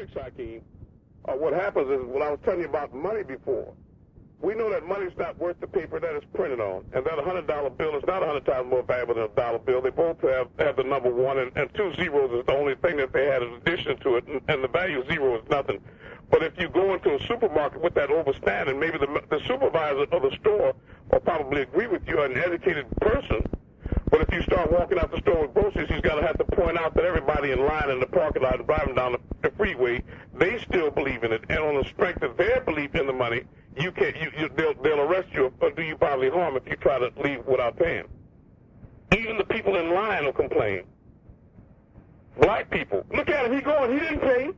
6, Hakeem, what happens is, what I was telling you about money before, we know that money's not worth the paper that it's printed on, and that $100 bill is not 100 times more valuable than a dollar bill. They both have the number 1, and 2 zeros is the only thing that they had in addition to it, and the value of 0 is nothing. But if you go into a supermarket with that overstanding, maybe the supervisor of the store will probably agree with you, an educated person. But if you start walking out the store with groceries, he's going to have to point out that everybody in line in the parking lot driving down the freeway, they still believe in it. And on the strength of their belief in the money, they'll arrest you or do you bodily harm if you try to leave without paying. Even the people in line will complain. Black people, look at him, he didn't pay.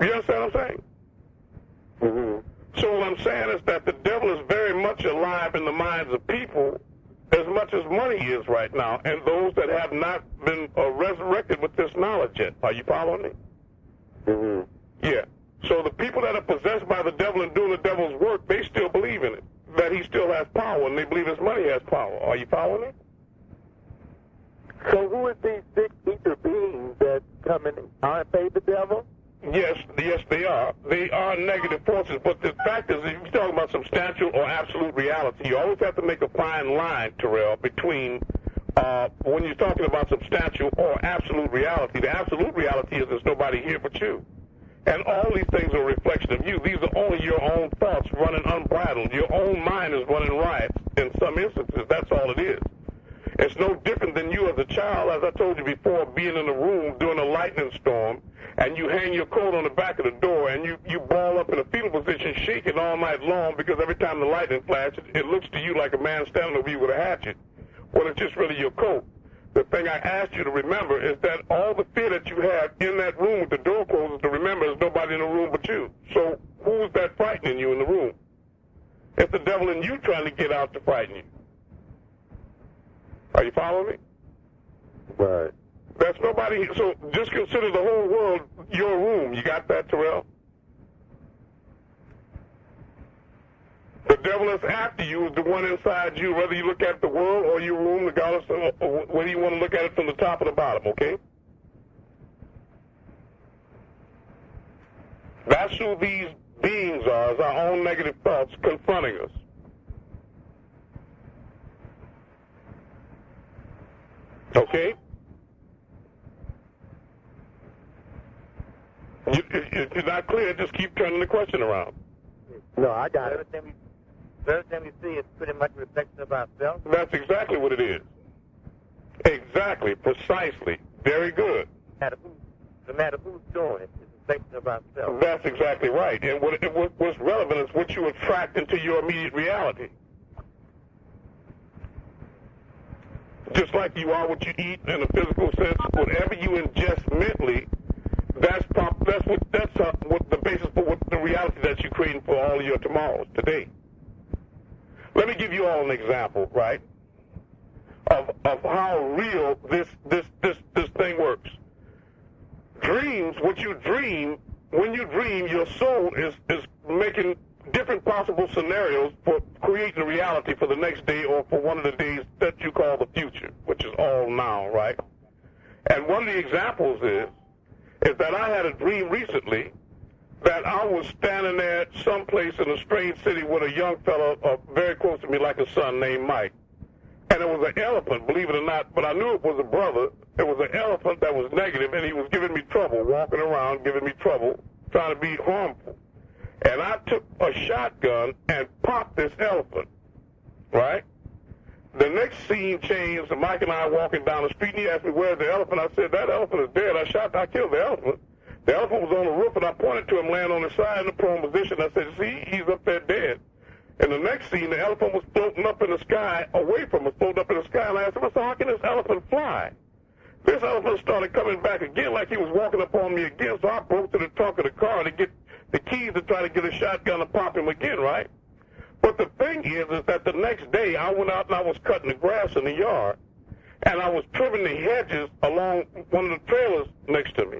You understand what I'm saying? Mm-hmm. So what I'm saying is that the devil is very much alive in the minds of people as much as money is right now, and those that have not been resurrected with this knowledge yet. Are you following me? Mm-hmm. Yeah. So the people that are possessed by the devil and doing the devil's work, they still believe in it, that he still has power, and they believe his money has power. Are you following me? So who are these big ether beings that come in? Aren't they the devil? Yes, they are. They are negative forces, but the fact is, if you're talking about substantial or absolute reality, you always have to make a fine line, Terrell, between when you're talking about substantial or absolute reality. The absolute reality is there's nobody here but you. And all these things are a reflection of you. These are only your own thoughts running unbridled. Your own mind is running riot in some instances. That's all it is. It's no different than you as a child, as I told you before, being in a room during a lightning storm, and you hang your coat on the back of the door, and you ball up in a fetal position, shaking all night long, because every time the lightning flashes, it looks to you like a man standing over you with a hatchet. Well, it's just really your coat. The thing I asked you to remember is that all the fear that you have in that room with the door closed, to remember there's nobody in the room but you. So who's that frightening you in the room? It's the devil in you trying to get out to frighten you. Are you following me? Right. That's nobody. So just consider the whole world your room. You got that, Terrell? The devil that's after you is the one inside you, whether you look at the world or your room, regardless of whether you want to look at it from the top or the bottom, okay? That's who these beings are, is our own negative thoughts confronting us. Okay? If you're not clear, just keep turning the question around. No, I got it. Everything we see is pretty much a reflection of ourselves. That's exactly what it is. Exactly, precisely. Very good. No matter who's doing it, it's a reflection of ourselves. That's exactly right. And what's relevant is what you attract into your immediate reality. Just like you are what you eat in a physical sense, whatever you ingest mentally, that's what the basis for what the reality that you're creating for all of your tomorrows today. Let me give you all an example, right, of how real this thing works. Dreams, what you dream, when you dream, your soul is making different possible scenarios for creating a reality for the next day or for one of the days that you call the future, which is all now, right? And one of the examples is that I had a dream recently that I was standing there someplace in a strange city with a young fellow very close to me like a son named Mike. And it was an elephant, believe it or not, but I knew it was a brother. It was an elephant that was negative, and he was giving me trouble, walking around, giving me trouble, trying to be harmful. And I took a shotgun and popped this elephant, right? The next scene changed, and Mike and I walking down the street, and he asked me, where's the elephant? I said, that elephant is dead. I killed the elephant. The elephant was on the roof, and I pointed to him laying on his side in a prone position. I said, see, he's up there dead. And the next scene, the elephant was floating up in the sky, away from us, floating up in the sky, and I asked him, how can this elephant fly? This elephant started coming back again like he was walking up on me again, so I broke to the trunk of the car to get the keys to try to get a shotgun and pop him again, right? But the thing is that the next day I went out and I was cutting the grass in the yard, and I was trimming the hedges along one of the trailers next to me.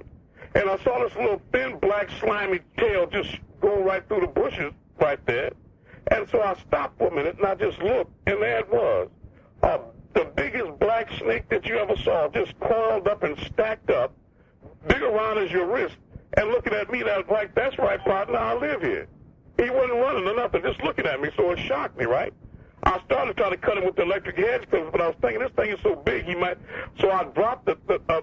And I saw this little thin, black, slimy tail just go right through the bushes right there. And so I stopped for a minute and I just looked, and there it was. The biggest black snake that you ever saw, just coiled up and stacked up, big around as your wrist. and looking at me like, that's right, partner, I live here. He wasn't running or nothing, just looking at me, so it shocked me, right? I started trying to cut him with the electric hedge clippers, but I was thinking this thing is so big, he might. So I dropped I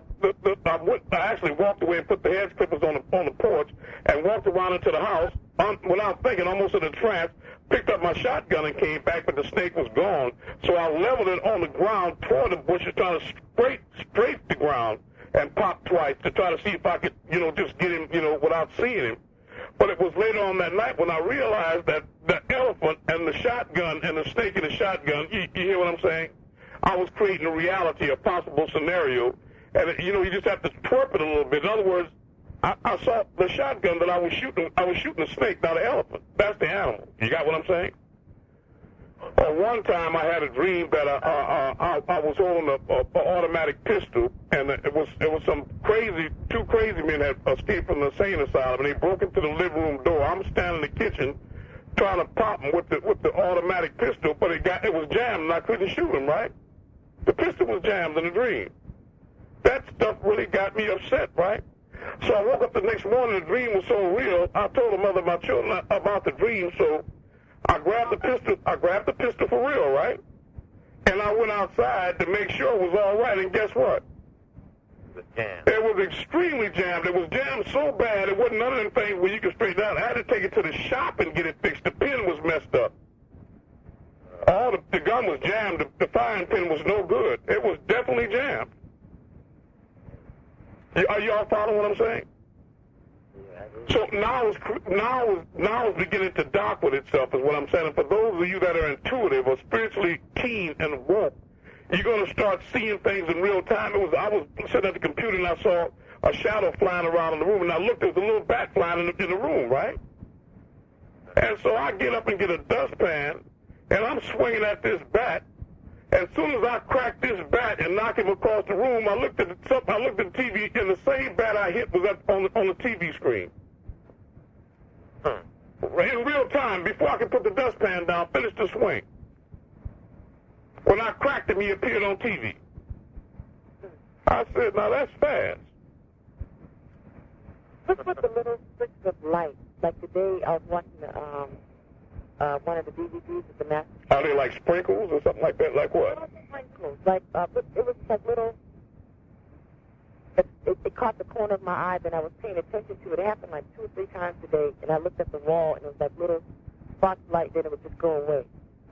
actually walked away and put the hedge clippers on the porch and walked around into the house without thinking, almost in a trance. Picked up my shotgun and came back, but the snake was gone. So I leveled it on the ground toward the bushes, trying to scrape the ground and pop twice to try to see if I could, just get him, without seeing him. But it was later on that night when I realized that the elephant and the shotgun and the snake and the shotgun, you hear what I'm saying? I was creating a reality, a possible scenario. And, you just have to twerp it a little bit. In other words, I saw the shotgun that I was shooting the snake, not the elephant. That's the animal. You got what I'm saying? One time I had a dream that I was holding an automatic pistol, and it was two crazy men had escaped from the insane asylum, and they broke into the living room door. I'm standing in the kitchen trying to pop them with the automatic pistol, but it was jammed, and I couldn't shoot them, right? The pistol was jammed in the dream. That stuff really got me upset, right? So I woke up the next morning, the dream was so real, I told the mother of my children about the dream, so I grabbed the pistol for real, right? And I went outside to make sure it was all right, and guess what? It was extremely jammed. It was jammed so bad, it wasn't none of them things where you could straighten out. I had to take it to the shop and get it fixed. The pin was messed up. The gun was jammed. The firing pin was no good. It was definitely jammed. Are y'all following what I'm saying? So now it's beginning to dock with itself, is what I'm saying. And for those of you that are intuitive or spiritually keen and woke, you're going to start seeing things in real time. I was sitting at the computer and I saw a shadow flying around in the room, and I looked, there was a little bat flying in the room, right? And so I get up and get a dustpan, and I'm swinging at this bat. As soon as I cracked this bat and knocked him across the room, I looked at the TV, and the same bat I hit was on the TV screen. In real time, before I could put the dustpan down, finish the swing. When I cracked him, he appeared on TV. I said, now that's fast. What's with the little streaks of light? Like today, I was watching one of the DVDs with the master. Are they like sprinkles or something like that? Like what? Not sprinkles. Like, it was like little. It caught the corner of my eye, then I was paying attention to it. It happened like 2 or 3 times today, and I looked at the wall, and it was like little spots of light, then it would just go away.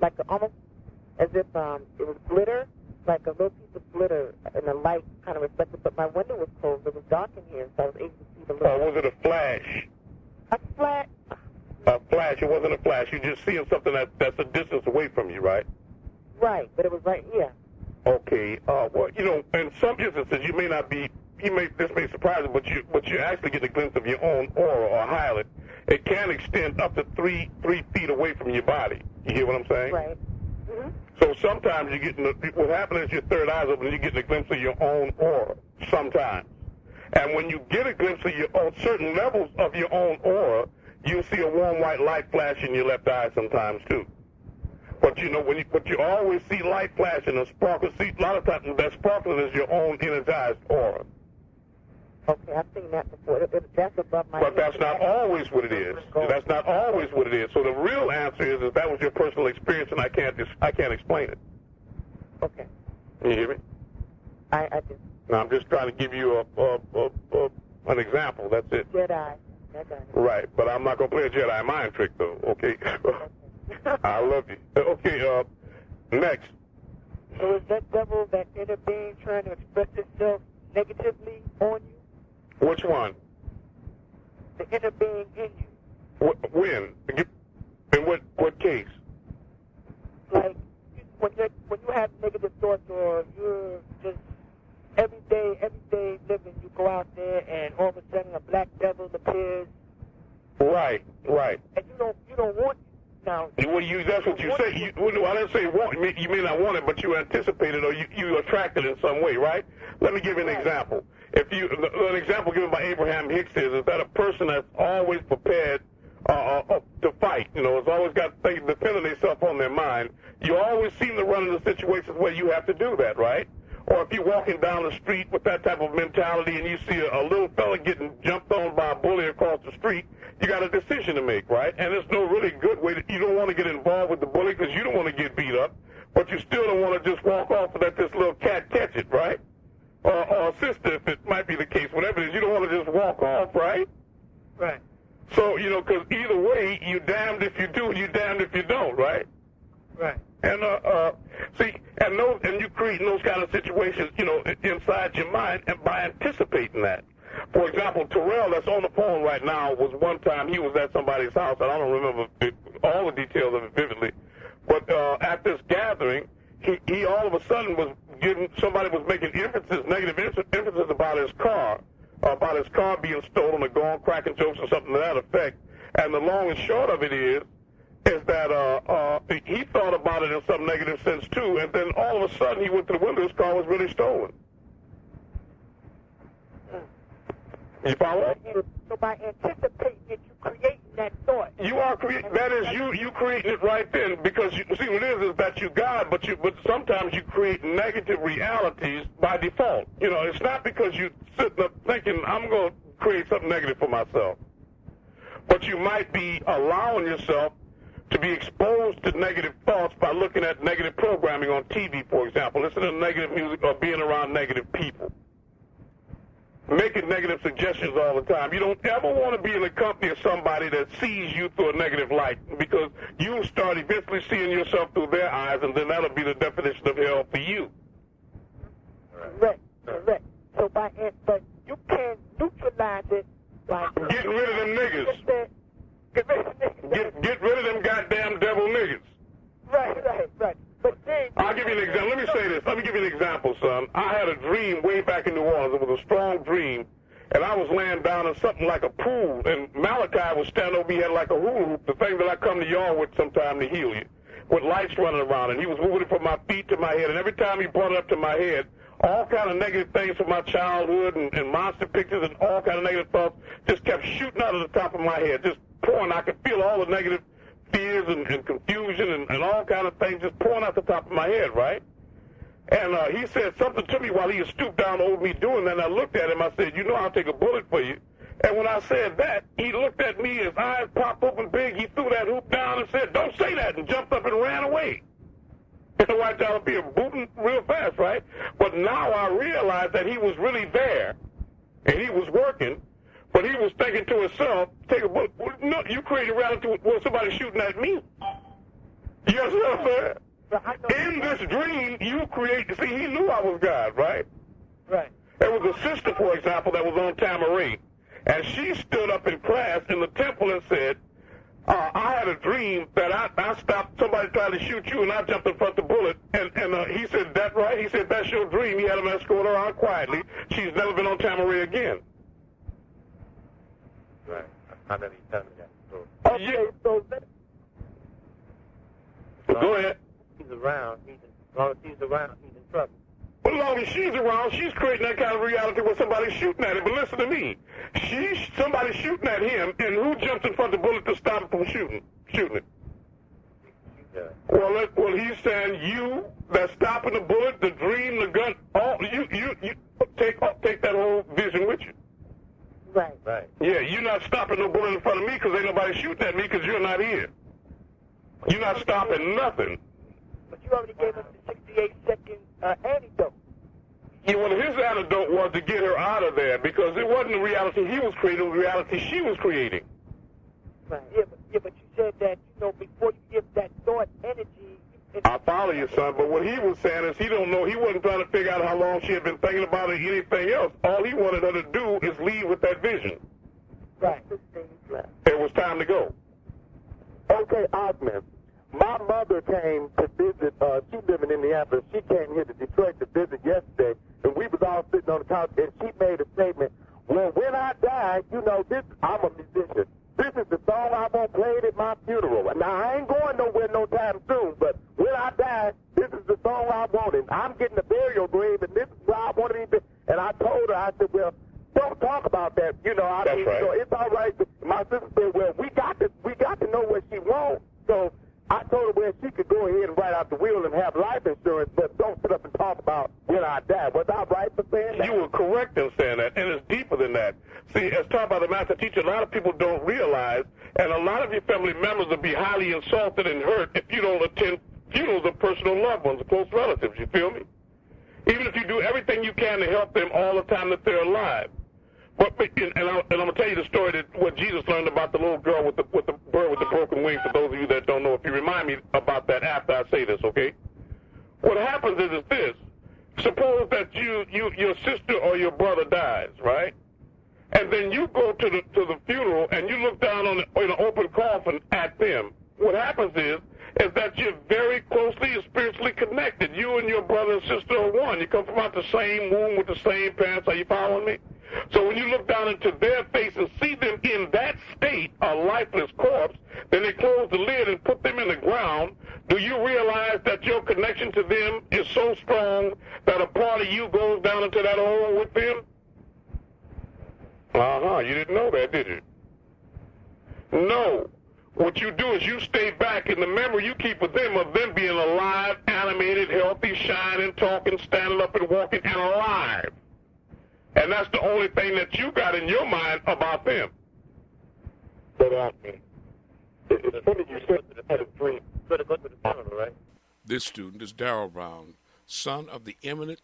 Like almost as if it was glitter, like a little piece of glitter, and the light kind of reflected. But my window was closed. It was dark in here, so I was able to see the little. Was it a flash? A flash? A flash. It wasn't a flash. You're just seeing something that's a distance away from you, right? Right, but it was right here. Okay. Well, in some instances, you may not be. This may surprise you, but you actually get a glimpse of your own aura or highlight. It can extend up to 3 feet away from your body. You hear what I'm saying? Right. Mm-hmm. So sometimes what happens is your third eye's open and you get a glimpse of your own aura. Sometimes, and when you get a glimpse of certain levels of your own aura, you'll see a warm white light flash in your left eye sometimes too. But but you always see light flashing and sparkle. See, a lot of times that sparkling is your own energized aura. Okay, I've seen that before. That's above my But that's not always what it is. That's not always what it is. So the real answer is that was your personal experience, and I can't explain it. Okay. You hear me? I do. Now I'm just trying to give you an example. That's it. Jedi. Right, but I'm not gonna play a Jedi mind trick though. Okay. I love you. Okay. Next. So is that devil, that inner being, trying to express itself negatively on you? Which one? The inner being in you. When? In what case? Like when you have negative thoughts, or you're just everyday living, you go out there and all of a sudden a black devil appears. Right. And you don't want it now. Well, that's what you say. I didn't say want. You may not want it, but you anticipate it or you attract it in some way, right? Let me give you an example. An example given by Abraham Hicks is that a person that's always prepared to fight, has always got things defending themselves on their mind. You always seem to run into situations where you have to do that, right? Or if you're walking down the street with that type of mentality and you see a little fella getting jumped on by a bully across the street, you got a decision to make, right? And there's no really good way you don't want to get involved with the bully because you don't want to get beat up, but you still don't want to just walk off and let this little cat catch it, right? Or sister, if it might be the case, whatever it is, you don't want to just walk off, right? Right. So, because either way, you're damned if you do and you're damned if you don't, right? Right. And and you creating those kind of situations, inside your mind, and by anticipating that. For example, Terrell, that's on the phone right now, was one time he was at somebody's house, and I don't remember all the details of it vividly, but at this gathering, he all of a sudden was somebody was making negative inferences about his car being stolen or gone, cracking jokes or something to that effect. And the long and short of it is that he thought about it in some negative sense too, and then all of a sudden he went to the window, his car was really stolen. You follow? So by anticipating it, you creating that thought. You are creating. That is you creating it right then, because you see what it is that you God, but sometimes you create negative realities by default. It's not because you sitting up thinking I'm going to create something negative for myself, but you might be allowing yourself to be exposed to negative thoughts by looking at negative programming on TV, for example, listening to negative music or being around negative people, making negative suggestions all the time. You don't ever want to be in the company of somebody that sees you through a negative light, because you start eventually seeing yourself through their eyes, and then that'll be the definition of hell for you. Correct. So but you can neutralize it by getting rid of them niggas. Get rid of niggas. Get rid of them goddamn devil niggas. Right. But then I'll give you an example. Let me say this. Let me give you an example, son. I had a dream way back in New Orleans. It was a strong dream, and I was laying down in something like a pool, and Malachi was standing over me. He had like a hula hoop, the thing that I come to y'all with sometime to heal you, with lights running around, and he was moving it from my feet to my head, and every time he brought it up to my head, all kind of negative things from my childhood and monster pictures and all kind of negative thoughts just kept shooting out of the top of my head, just pouring. I could feel all the negative fears and confusion and all kind of things just pouring out the top of my head, right? And he said something to me while he was stooped down over me doing that, and I looked at him. I said, I'll take a bullet for you. And when I said that, he looked at me, his eyes popped open big, he threw that hoop down and said, don't say that, and jumped up and ran away. And the white dollar beer booting real fast, right? But now I realized that he was really there, and he was working, but he was thinking to himself, take a bullet. No, you created reality with somebody shooting at me. You understand what I'm saying? In this dream, you create. See, he knew I was God, right? Right. There was a sister, for example, that was on Tamaray, and she stood up in class in the temple and said, I had a dream that I stopped somebody trying to shoot you, and I jumped in front of the bullet. And he said, that right? He said, that's your dream. He had him escort her out quietly. She's never been on Tamaray again. Right. I remember you telling me that story. Okay, so Go ahead. As long as she's around, he's in trouble. Well, as long as she's around, she's creating that kind of reality where somebody's shooting at him. But listen to me. Somebody's shooting at him, and who jumps in front of the bullet to stop him from shooting it? Well, he's saying you that's stopping the bullet, the dream, the gun, all you take that whole vision with you. Right. Yeah, you're not stopping no bullet in front of me because ain't nobody shooting at me because you're not here. You're not stopping nothing. But you already gave us the 68-second antidote. Yeah, well, his antidote was to get her out of there because it wasn't the reality he was creating, it was the reality she was creating. Right. Yeah, but you said that, before you give that thought energy. I follow you, son, but what he was saying is he don't know. He wasn't trying to figure out how long she had been thinking about it or anything else. All he wanted her to do is leave with that vision. Right. It was time to go. Okay, Osmond. My mother came to visit, she lived in Indianapolis. She came here to Detroit to visit yesterday, and we was all sitting on the couch, and she made a statement, well, when I die, I'm a musician. This is the song I want played at my funeral. Now, I ain't going nowhere no time soon, but when I die, this is the song I wanted. I'm getting a burial grave, and this is where I want to be. And I told her, I said, well, don't talk about that. That's right. It's all right. My sister said, well, we got to know what she wants. So I told her, well, she could go ahead and write out the will and have life insurance, but don't sit up and talk about when I that. Was I right for saying that? You were correct in saying that, and it's deeper than that. See, as taught by the master teacher, a lot of people don't realize, and a lot of your family members will be highly insulted and hurt if you don't attend funerals of personal loved ones, close relatives, you feel me? Even if you do everything you can to help them all the time that they're alive. But and I'm going to tell you the story that what Jesus learned about the little girl with the bird with the broken wing, for those of you that don't know. If you remind me about that after I say this, okay? What happens is this. Suppose that your sister or your brother dies, right? And then you go to the funeral and you look down on an open coffin at them. What happens is that you're very closely and spiritually connected. You and your brother and sister are one. You come from out the same womb with the same parents. Are you following me? So when you look down into their face and see them in that state, a lifeless corpse, then they close the lid and put them in the ground. Do you realize that your connection to them is so strong that a part of you goes down into that hole with them? You didn't know that, did you? No. What you do is you stay back in the memory you keep with them of them being alive, animated, healthy, shining, talking, standing up and walking, and alive. And that's the only thing that you got in your mind about them. But it's funny you said that I had a dream. Go to the funeral, right? This student is Darrell Brown, son of the eminent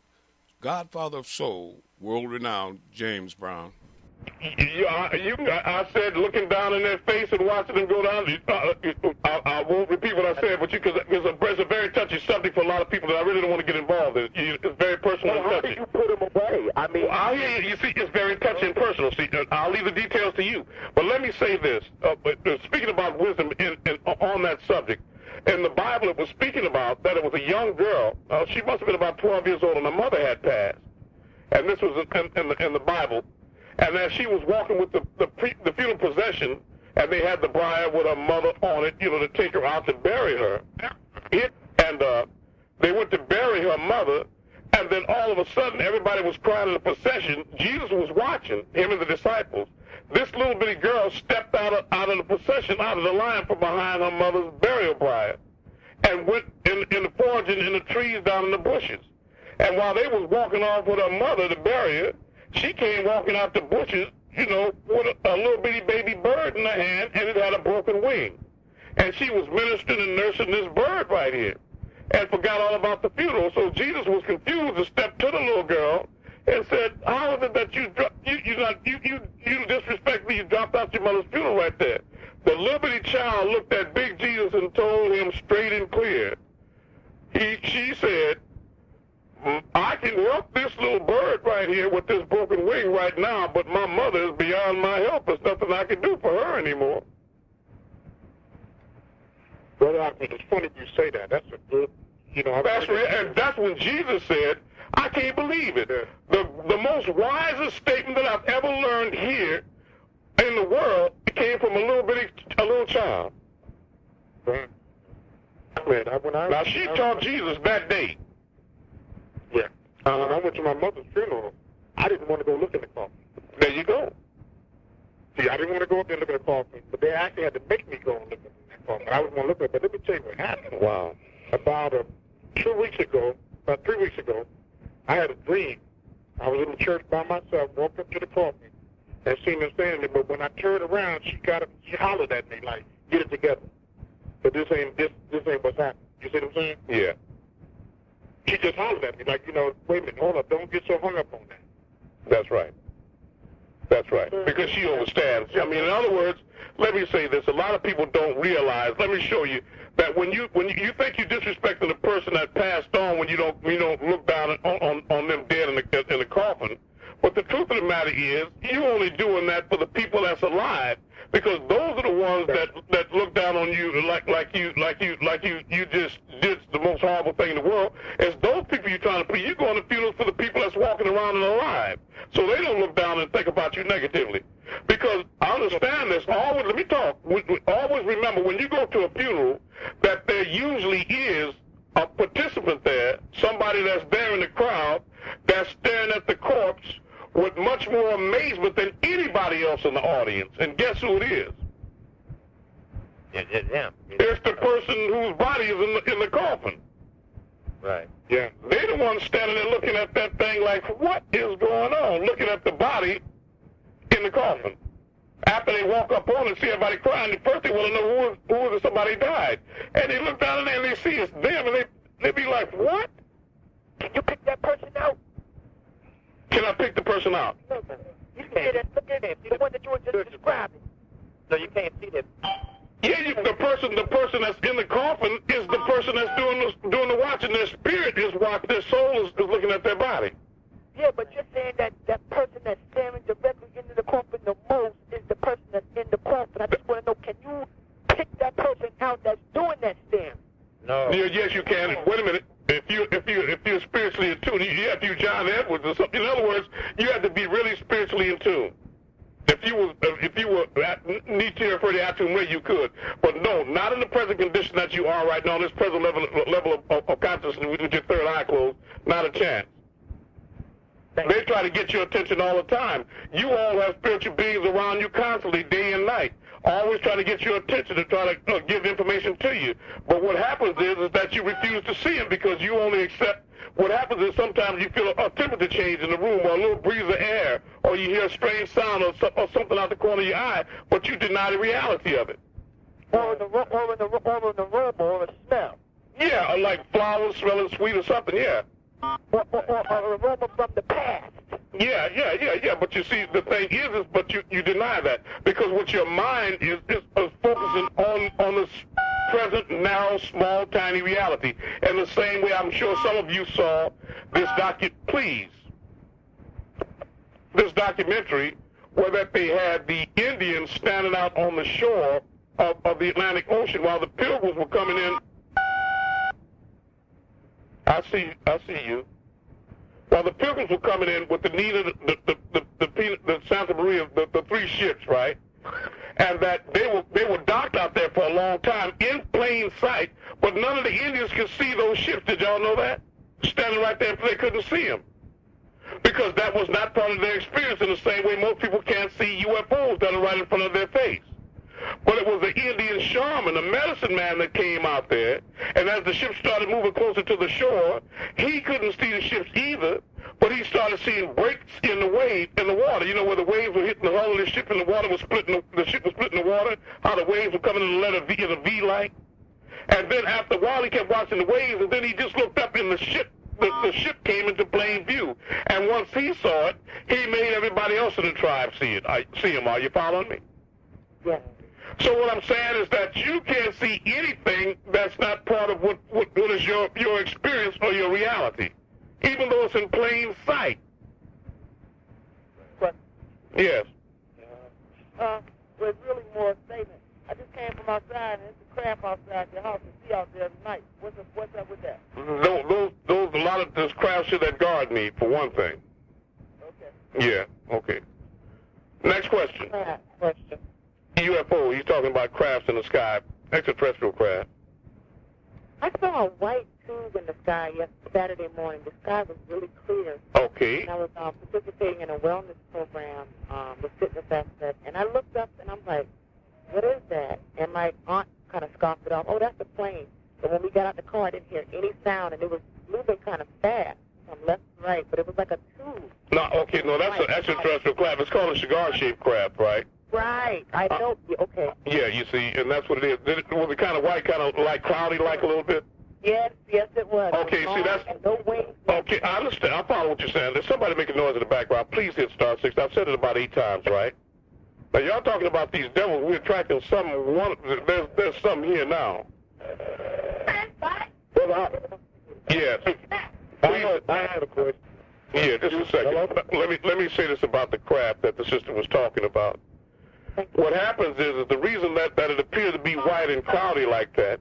godfather of soul, world-renowned James Brown. I said looking down in their face and watching them go down. I won't repeat what I said, but because it's a very touchy subject for a lot of people that I really don't want to get involved in. It's very personal and touchy. How did you put them away? I mean, I hear you. You see, it's very touchy and personal. See, I'll leave the details to you. But let me say this. Speaking about wisdom on that subject, in the Bible it was speaking about that it was a young girl. She must have been about 12 years old, and her mother had passed. And this was in the Bible. And as she was walking with the funeral procession, and they had the bride with her mother on it, to take her out to bury her. And they went to bury her mother, and then all of a sudden, everybody was crying in the procession. Jesus was watching, him and the disciples. This little bitty girl stepped out of the procession, out of the line from behind her mother's burial bride, and went in the foraging in the trees down in the bushes. And while they was walking off with her mother to bury her, she came walking out the bushes, with a little bitty baby bird in her hand, and it had a broken wing. And she was ministering and nursing this bird right here, and forgot all about the funeral. So Jesus was confused and stepped to the little girl and said, "How is it that you disrespect me? You dropped out your mother's funeral right there." The little bitty child looked at Big Jesus and told him straight and clear. She said, "I can help this little bird right here with this broken wing right now, but my mother is beyond my help. There's nothing I can do for her anymore." Brother, I mean, it's funny you say that. That's a good, and that's when Jesus said, "I can't believe it." The most wisest statement that I've ever learned here in the world came from a little child. Right. Now, she taught Jesus that day. Yeah. When I went to my mother's funeral, I didn't want to go look in the coffin. There you go. See, I didn't want to go up there and look at the coffin, but they actually had to make me go and look at the coffin. I was going to look at it, but let me tell you what happened. Wow. About 3 weeks ago, I had a dream. I was in the church by myself, walked up to the coffin, and seen them standing there. But when I turned around, she hollered at me like, "Get it together. But this ain't what's happening." You see what I'm saying? Yeah. She just hollered at me like, wait a minute, hold up, don't get so hung up on that. That's right. That's right. Because she understands. I mean, in other words, let me say this. A lot of people don't realize. Let me show you that when you think you're disrespecting the person that passed on, when you don't look down on them dead in the coffin. But the truth of the matter is, you only doing that for the people that's alive, because those are the ones that look down on you like you just did the most horrible thing in the world. It's those people you're trying to please. You're going to funerals for the people that's walking around and alive, so they don't look down and think about you negatively. Because I understand this. Always, let me talk. Always remember, when you go to a funeral, that there usually is a participant there, somebody that's there in the crowd, that's staring at the corpse with much more amazement than anybody else in the audience. And guess who it is? Yeah. It's the person whose body is in the coffin. Right. Yeah. They're the ones standing there looking at that thing like, what is going on? Looking at the body in the coffin. After they walk up on it and see everybody crying, the first they want to know who is it somebody died. And they look down there and they see it's them, and they be like, what? Can you pick that person out? Can I pick the person out? No, you can't. Look at him. The one that you were just describing. So you can't see them. Yeah, the person that's in the coffin is the person that's doing the watching. Their spirit is watching. Their soul is looking at their body. Yeah, but you're saying that that person that's staring directly into the coffin the most is the person that's in the coffin. I just want to know, can you pick that person out that's doing that staring? No. Yeah, yes, you can. Wait a minute. If you're spiritually in tune, you have to use John Edwards or something. In other words, you have to be really spiritually in tune. If you were Nietzsche or Freddie Atum way, you could. But no, not in the present condition that you are right now, this present level of consciousness with your third eye closed, not a chance. They try to get your attention all the time. You all have spiritual beings around you constantly, day and night, always trying to get your attention to try to give information to you. But what happens is that you refuse to see them because you only accept. What happens is sometimes you feel a temperature change in the room or a little breeze of air or you hear a strange sound or something out the corner of your eye, but you deny the reality of it. Or in the room or a smell. Yeah, or like flowers smelling sweet or something, yeah. Or a aroma from the past. Yeah. But you see, the thing is but you deny that because what your mind is focusing on this present, narrow, small, tiny reality. And the same way I'm sure some of you saw this documentary where that they had the Indians standing out on the shore of the Atlantic Ocean while the pilgrims were coming in. I see you. While the pilgrims were coming in with the Nina, the Santa Maria, the three ships, right? And that they were docked out there for a long time in plain sight, but none of the Indians could see those ships. Did y'all know that? Standing right there, they couldn't see them because that was not part of their experience. In the same way, most people can't see UFOs that are right in front of their face. But it was the Indian shaman, the medicine man that came out there, and as the ship started moving closer to the shore, he couldn't see the ships either, but he started seeing breaks in the water. You know, where the waves were hitting the hull of the ship and the water was splitting, the ship was splitting the water, how the waves were coming in the letter V, in a V-like. And then after a while, he kept watching the waves, and then he just looked up in the ship. The ship came into plain view. And once he saw it, he made everybody else in the tribe see him. Are you following me? Yes. So what I'm saying is that you can't see anything that's not part of what is your experience or your reality, even though it's in plain sight. What? Yes. Well, it's really more a statement. I just came from outside, and it's a crap outside the house to see out there at night. What's up with that? Those a lot of those crafts should that guard need, for one thing. Okay. Yeah, okay. Next question. Question. UFO, he's talking about crafts in the sky, extraterrestrial craft. I saw a white tube in the sky Saturday morning. The sky was really clear. Okay. And I was participating in a wellness program, the fitness aspect, and I looked up and I'm like, what is that? And my aunt kind of scoffed it off. Oh, that's a plane. But when we got out the car, I didn't hear any sound, and it was moving kind of fast from left to right, but it was like a tube. No, okay, no, that's an extraterrestrial craft. It's called a cigar-shaped craft, right? Right. I know. Okay. Yeah, you see, and that's what it is. Was it kind of white, kind of like cloudy-like a little bit? Yes, it was. Okay, see, that's... And no wings. Okay, I understand. I follow what you're saying. There's somebody making noise in the background. Please hit star 6. I've said it about 8 times, right? Now, y'all talking about these devils. We're attracting some... There's some here now. Yes. I had a question. Yeah, just a second. Let me say this about the craft that the sister was talking about. What happens is the reason that it appears to be white and cloudy like that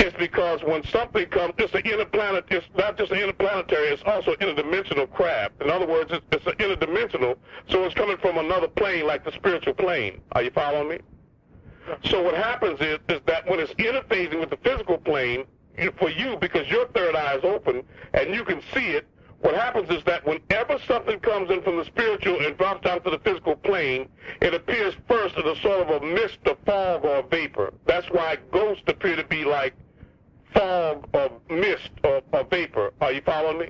is because when something comes, it's not just an interplanetary, it's also an interdimensional craft. In other words, it's an interdimensional, so it's coming from another plane, like the spiritual plane. Are you following me? So what happens is that when it's interfacing with the physical plane, for you, because your third eye is open and you can see it, what happens is that whenever something comes in from the spiritual and drops down to the physical plane, it appears first as a sort of a mist, a fog, or a vapor. That's why ghosts appear to be like fog or mist or vapor. Are you following me?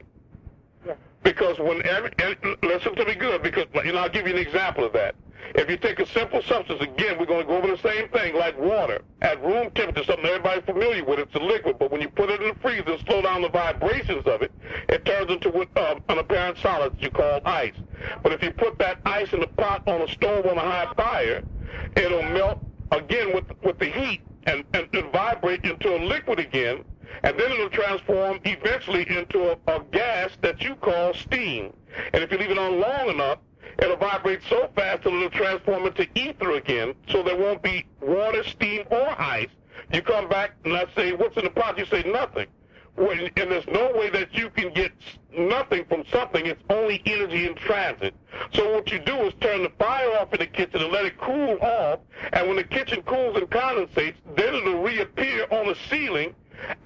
Yes. Because whenever, and listen to me good, because I'll give you an example of that. If you take a simple substance, again, we're going to go over the same thing, like water. At room temperature, something everybody's familiar with, it's a liquid, but when you put it in the freezer and slow down the vibrations of it, it turns into an apparent solid that you call ice. But if you put that ice in the pot on a stove on a high fire, it'll melt again with the heat and vibrate into a liquid again, and then it'll transform eventually into a gas that you call steam. And if you leave it on long enough, it'll vibrate so fast that it'll transform into ether again, so there won't be water, steam, or ice. You come back and I say, what's in the pot? You say nothing. And there's no way that you can get nothing from something. It's only energy in transit. So what you do is turn the fire off in the kitchen and let it cool off, and when the kitchen cools and condensates, then it'll reappear on the ceiling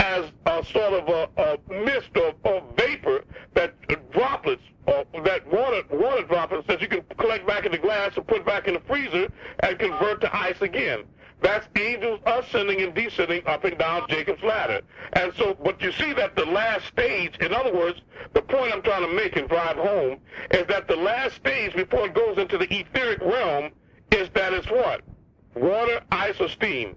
as a sort of a mist or vapor, that droplets, or that water droplets that you can collect back in the glass and put back in the freezer and convert to ice again. That's angels ascending and descending up and down Jacob's ladder. And so, but you see that the last stage, in other words, the point I'm trying to make and drive home, is that the last stage before it goes into the etheric realm is that it's what? Water, ice, or steam?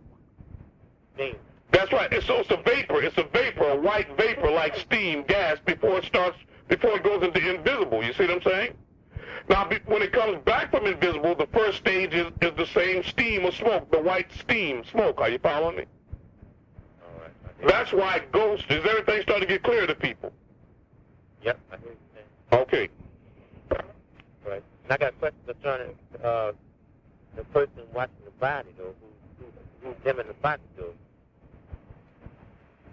Steam. That's right. It's a vapor. It's a vapor, a white vapor like steam, gas, before it goes into invisible. You see what I'm saying? Now, when it comes back from invisible, the first stage is the same steam or smoke, the white steam, smoke. Are you following me? All right. That's why ghosts, is everything starting to get clear to people? Yep, I hear you saying. Okay. Right. And I got a question concerning the person watching the body, though, who's dimming the body, though.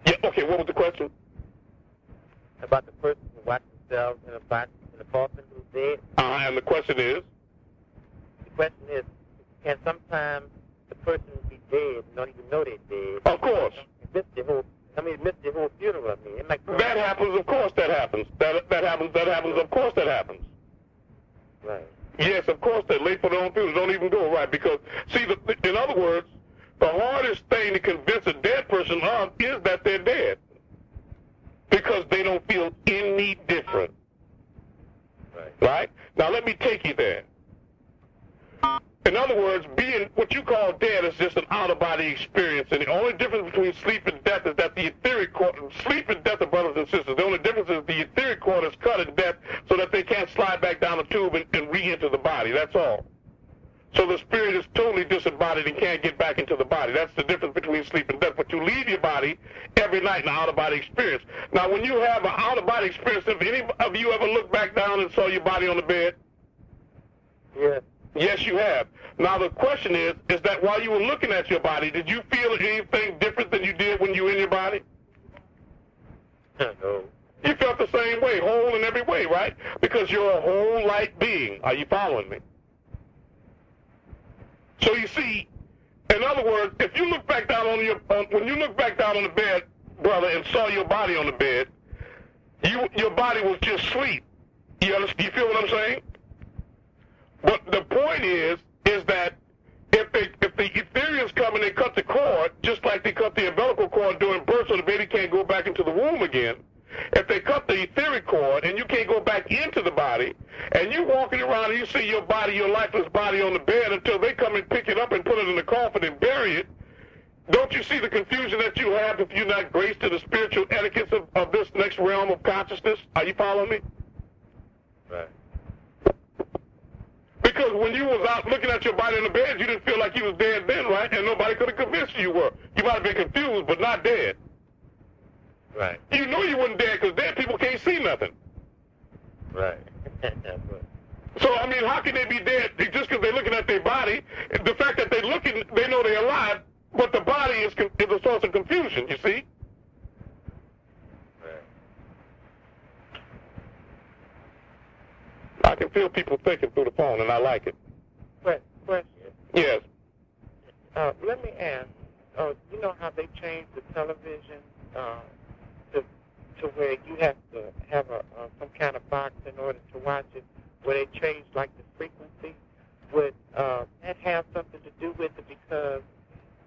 Yeah, okay, what was the question? About the person who watches themselves in a box, in a coffin, who's dead. And the question is? The question is, can sometimes the person be dead and don't even know they're dead? Of course. Miss the whole funeral. I mean, it might that happens, of course that happens. That happens, of course that happens. Right. Yes, of course they're late for their own funeral. Don't even go, right? Because, see, in other words, the hardest thing to convince a dead person of is that they're dead. Because they don't feel any different. Right? Now, let me take you there. In other words, being what you call dead is just an out-of-body experience. And the only difference between sleep and death is that the etheric cord, sleep and death are brothers and sisters. The only difference is the etheric cord is cut in death so that they can't slide back down the tube and re-enter the body. That's all. So the spirit is totally disembodied and can't get back into the body. That's the difference between sleep and death. But you leave your body every night in an out-of-body experience. Now, when you have an out-of-body experience, have any of you ever looked back down and saw your body on the bed? Yes. Yes, you have. Now, the question is that while you were looking at your body, did you feel anything different than you did when you were in your body? No. You felt the same way, whole in every way, right? Because you're a whole light being. Are you following me? So you see, in other words, if you look back down when you look back down on the bed, brother, and saw your body on the bed, your body was just sleep. You understand? You feel what I'm saying? But the point is that if the Ethereans come and they cut the cord, just like they cut the umbilical cord during birth so the baby can't go back into the womb again, if they cut the etheric cord and you can't go back into the body, and you're walking around and you see your body, your lifeless body on the bed until they come and pick it up and put it in the coffin and bury it, don't you see the confusion that you have if you're not graced to the spiritual etiquettes of this next realm of consciousness? Are you following me? Right. Because when you was out looking at your body in the bed, you didn't feel like you was dead then, right? And nobody could have convinced you were. You might have been confused, but not dead. Right. You know you wasn't dead because dead people can't see nothing. Right. So, I mean, how can they be dead just because they're looking at their body? The fact that they're looking, they know they're alive, but the body is a source of confusion, you see? Right. I can feel people thinking through the phone, and I like it. Question. Yes. Let me ask, you know how they changed the television to where you have to have some kind of box in order to watch it, where they changed like the frequency? Would that have something to do with it because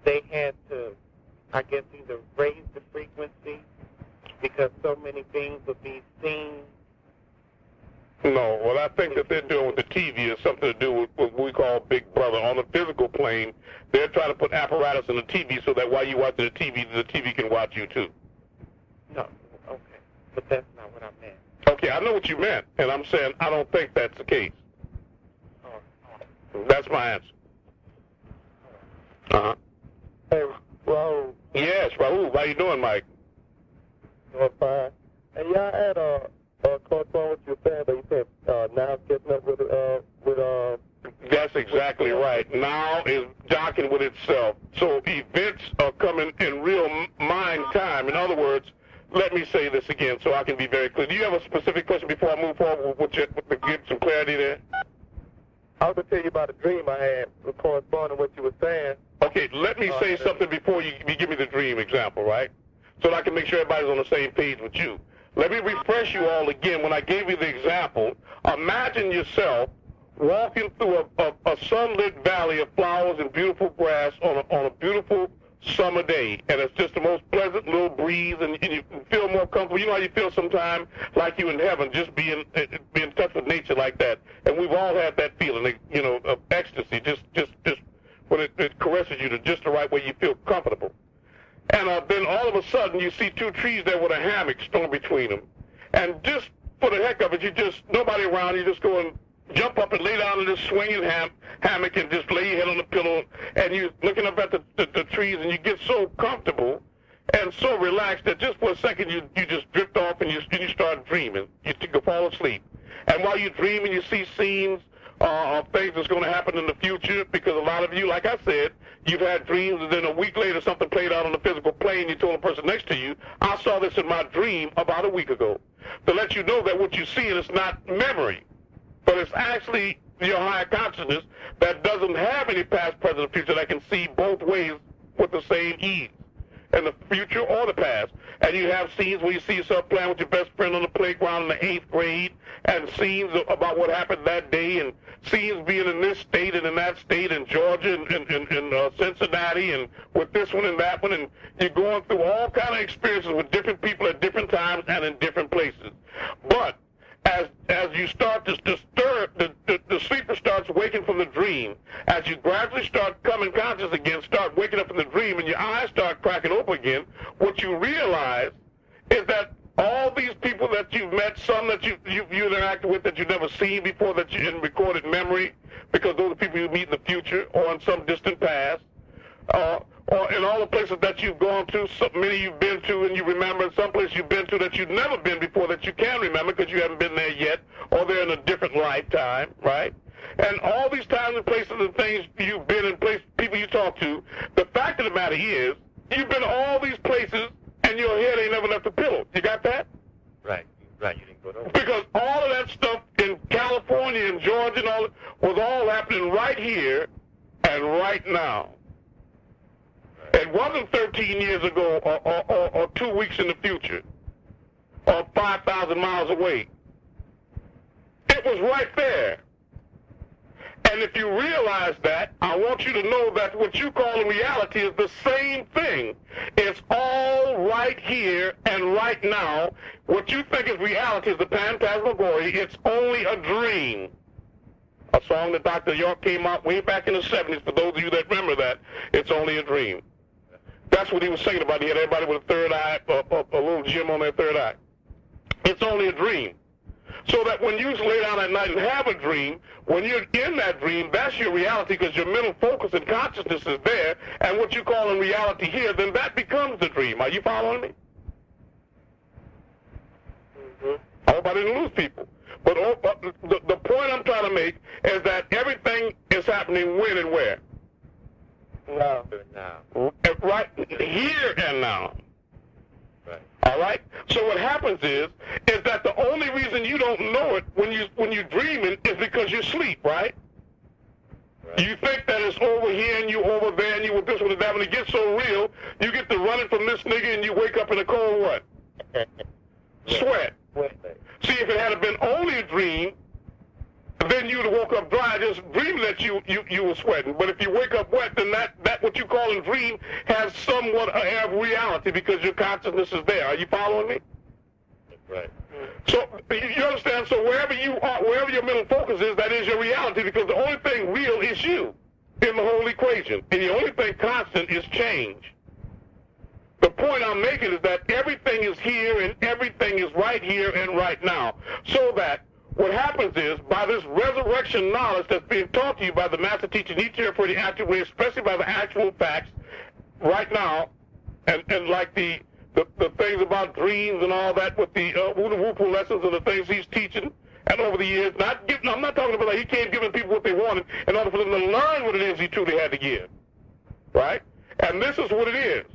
they had to I guess, either raise the frequency because so many things will be seen? No, what I think that they're doing with the TV is something to do with what we call Big Brother. On the physical plane, they're trying to put apparatus in the TV so that while you're watching the TV can watch you too. No, okay. But that's not what I meant. Okay, I know what you meant, and I'm saying I don't think that's the case. That's my answer. Uh-huh. Hey, Raul. Yes, Raul. How you doing, Mike? Doing fine. And y'all had caught on what you were saying, but you said now it's getting up with That's exactly right. Now is docking with itself. So events are coming in real mind time. In other words, let me say this again so I can be very clear. Do you have a specific question before I move forward with to get some clarity there? I was going to tell you about a dream I had corresponding to what you were saying. Okay, let me say something before you give me the dream example, right? So that I can make sure everybody's on the same page with you. Let me refresh you all again. When I gave you the example, imagine yourself walking through a sunlit valley of flowers and beautiful grass on a beautiful summer day, and it's just the most pleasant little breeze, and you feel more comfortable. You know how you feel sometimes like you in heaven, just being in touch with nature like that. And we've all had that feeling, you know, of ecstasy, just when it caresses you to just the right way you feel comfortable. And then all of a sudden you see two trees there with a hammock thrown between them, and just for the heck of it, nobody around, you just go and jump up and lay down in this swinging hammock and just lay your head on the pillow, and you're looking up at the trees, and you get so comfortable and so relaxed that just for a second you just drift off and you start dreaming. You fall asleep. And while you're dreaming, you see scenes of things that's going to happen in the future, because a lot of you, like I said, you've had dreams, and then a week later something played out on the physical plane. You told the person next to you, I saw this in my dream about a week ago. To let you know that what you're seeing is not memory, but it's actually your higher consciousness that doesn't have any past, present, or future, that can see both ways with the same ease, in the future or the past. And you have scenes where you see yourself playing with your best friend on the playground in the 8th grade, and scenes about what happened that day, and scenes being in this state and in that state, in Georgia and in Cincinnati, and with this one and that one, and you're going through all kind of experiences with different people at different times and in different places. But as you start to stir, the sleeper starts waking from the dream. As you gradually start coming conscious again, start waking up from the dream, and your eyes start cracking open again, what you realize is that all these people that you've met, some that you've interacted with that you've never seen before, that you in recorded memory, because those are people you meet in the future or in some distant past, or in all the places that you've gone to, so many you've been to and you remember, and some places you've been to that you've never been before that you can remember because you haven't been there yet, or they're in a different lifetime, right? And all these times and places and things you've been in, people you talk to, the fact of the matter is, you've been to all these places and your head ain't never left the pillow. You got that? Right, you didn't go to. Because all of that stuff in California and Georgia and all was all happening right here and right now. It wasn't 13 years ago or 2 weeks in the future or 5,000 miles away. It was right there. And if you realize that, I want you to know that what you call in reality is the same thing. It's all right here and right now. What you think is reality is the phantasmagoria. It's only a dream. A song that Dr. York came out way back in the 70s, for those of you that remember that, it's only a dream. That's what he was saying about. He had everybody with a third eye, a little gem on their third eye. It's only a dream. So that when you lay down at night and have a dream, when you're in that dream, that's your reality, because your mental focus and consciousness is there, and what you call in reality here, then that becomes the dream. Are you following me? Mm-hmm. I hope I didn't lose people. But the point I'm trying to make is that everything is happening when and where? Now. Right here and now. Right. All right? So what happens is that the only reason you don't know it when you're dreaming is because you sleep, right? You think that it's over here and you over there and you with this one and that. When it gets so real, you get to running from this nigga and you wake up in a cold what? Sweat. See, if it had been only a dream, then you'd have woke up dry, just dreaming that you were sweating. But if you wake up wet, then that what you call a dream has somewhat of reality because your consciousness is there. Are you following me? Right. So you understand? So wherever you are, wherever your mental focus is, that is your reality because the only thing real is you in the whole equation. And the only thing constant is change. The point I'm making is that everything is here and everything is right here and right now. So that what happens is, by this resurrection knowledge that's being taught to you by the master teacher, each year for the actual way, especially by the actual facts right now, and like the things about dreams and all that with the wu-nuwaupu lessons and the things he's teaching, and over the years, I'm not talking about like he came giving people what they wanted in order for them to learn what it is he truly had to give, right? And this is what it is.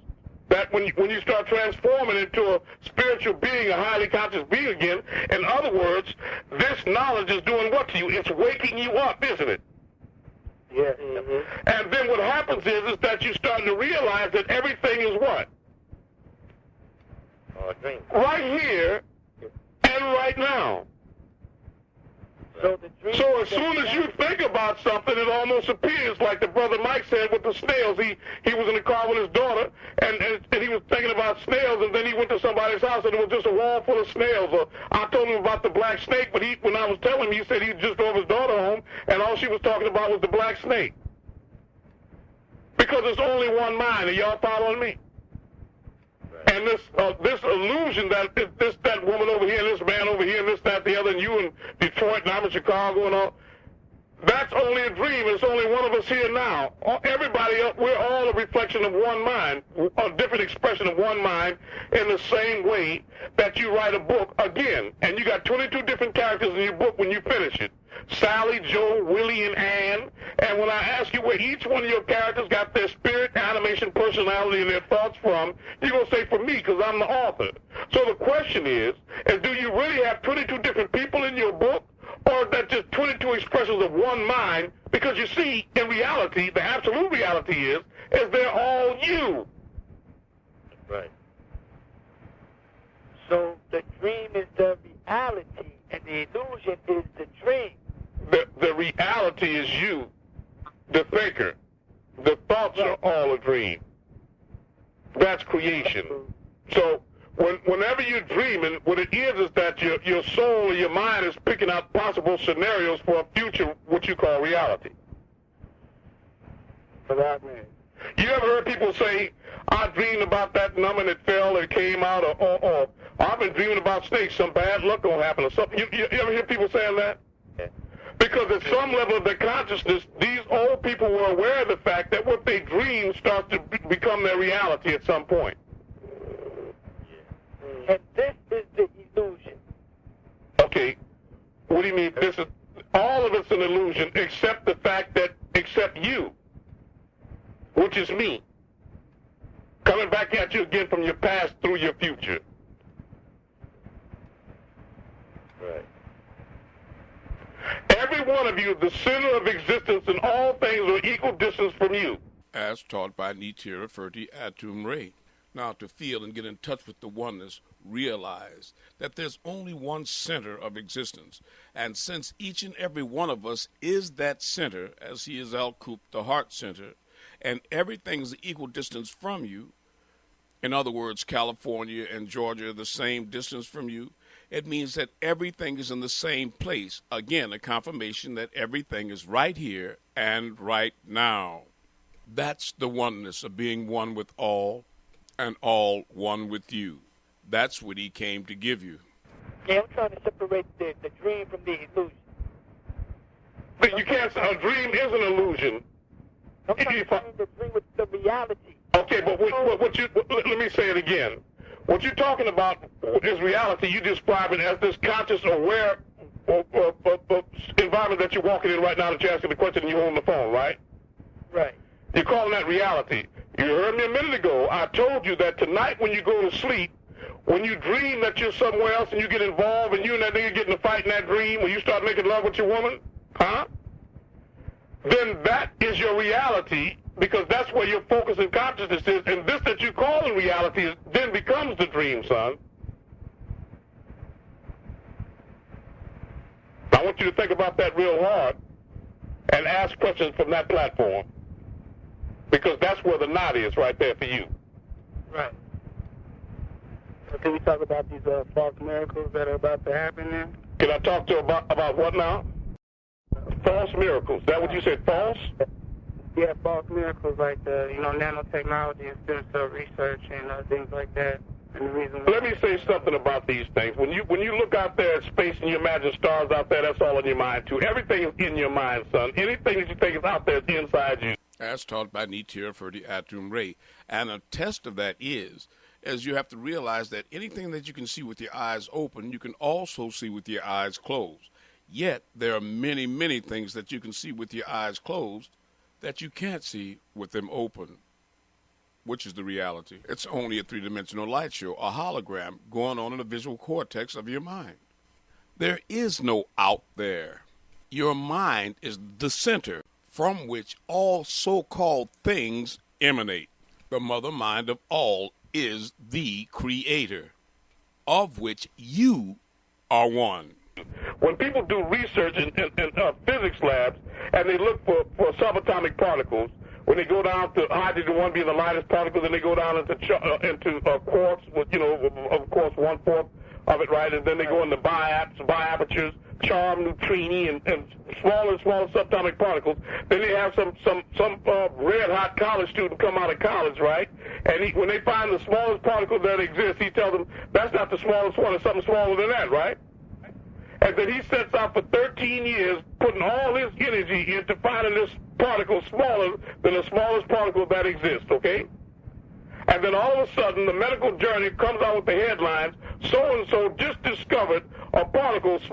That when you start transforming into a spiritual being, a highly conscious being again, in other words, this knowledge is doing what to you? It's waking you up, isn't it? Yeah. And then what happens is that you're starting to realize that everything is what? Dream. Right here and right now. So the dream. So as soon as you think about something, it almost appears like the brother Mike said with the snails. He was in the car with his daughter, and he was thinking about snails, and then he went to somebody's house, and it was just a wall full of snails. Or I told him about the black snake, but when I was telling him, he said he just drove his daughter home, and all she was talking about was the black snake. Because there's only one mind. Are y'all following me? And this illusion that that woman over here, and this man over here, and this, that, the other, and you in Detroit, and I'm in Chicago, and all, that's only a dream. It's only one of us here now. Everybody else, we're all a reflection of one mind, a different expression of one mind, in the same way that you write a book again. And you got 22 different characters in your book when you finish it. Sally, Joe, Willie, and Ann. And when I ask you where each one of your characters got their spirit, animation, personality, and their thoughts from, you're going to say, for me, because I'm the author. So the question is do you really have 22 different people in your book, or is that just 22 expressions of one mind? Because you see, in reality, the absolute reality is they're all you. Right. So the dream is the reality, and the illusion is the dream. The reality is you, the thinker. The thoughts are all a dream. That's creation. So whenever you're dreaming, what it is that your soul or your mind is picking out possible scenarios for a future, what you call reality. You ever heard people say, I dreamed about that number and it fell and it came out, or I've been dreaming about snakes, some bad luck gonna happen, or something? You ever hear people saying that? Yeah. Because at some level of their consciousness, these old people were aware of the fact that what they dream starts to become their reality at some point. And this is the illusion. Okay, what do you mean? This is all of it's an illusion, except the fact that, except you, which is me, coming back at you again from your past through your future. Right. Every one of you, the center of existence, and all things are equal distance from you. As taught by Nitira Ferti Atum Ray. Now, to feel and get in touch with the oneness, realize that there's only one center of existence. And since each and every one of us is that center, as he is Al-Kup, the heart center, and everything's equal distance from you, in other words, California and Georgia are the same distance from you, it means that everything is in the same place. Again, a confirmation that everything is right here and right now. That's the oneness of being one with all, and all one with you. That's what he came to give you. Yeah, I'm trying to separate the dream from the illusion. But you can't say a dream is an illusion. I'm trying to find the dream with the reality. Okay, but let me say it again. What you're talking about is reality. You describe it as this conscious, aware environment that you're walking in right now that you're asking the question and you're on the phone, right? Right. You're calling that reality. You heard me a minute ago. I told you that tonight when you go to sleep, when you dream that you're somewhere else and you get involved and you and that nigga get in a fight in that dream, when you start making love with your woman, then that is your reality, because that's where your focus and consciousness is, and this that you call in reality then becomes the dream, son. I want you to think about that real hard and ask questions from that platform. because that's where the knot is right there for you. Right. So can we talk about these false miracles that are about to happen then? Can I talk to about what now? False miracles. Is that what you said, false? Yeah, false miracles like the, nanotechnology and stem cell research and things like that. And the reason Let me say something about these things. When you look out there at space and you imagine stars out there, that's all in your mind too. Everything is in your mind, son. Anything that you think is out there is inside you. As taught by Nitir for the Atum Ray. And a test of that is you have to realize that anything that you can see with your eyes open, you can also see with your eyes closed. Yet, there are many, many things that you can see with your eyes closed that you can't see with them open, which is the reality. It's only a three-dimensional light show, a hologram going on in the visual cortex of your mind. There is no out there. Your mind is the center from which all so-called things emanate. The mother mind of all is the creator, of which you are one. When people do research in physics labs and they look for subatomic particles, when they go down to hydrogen 1 being the lightest particle, then they go down into quartz, with, of course, 1/4 of it, right? And then they go into biapertures, charm, neutrini, and smaller and smaller subatomic particles. Then they have some red-hot college student come out of college, right? And when they find the smallest particle that exists, he tells them, that's not the smallest one, it's something smaller than that, right? And then he sets out for 13 years putting all his energy into finding this particle smaller than the smallest particle that exists, okay? And then all of a sudden, the medical journal comes out with the headlines, so-and-so just discovered a particle, the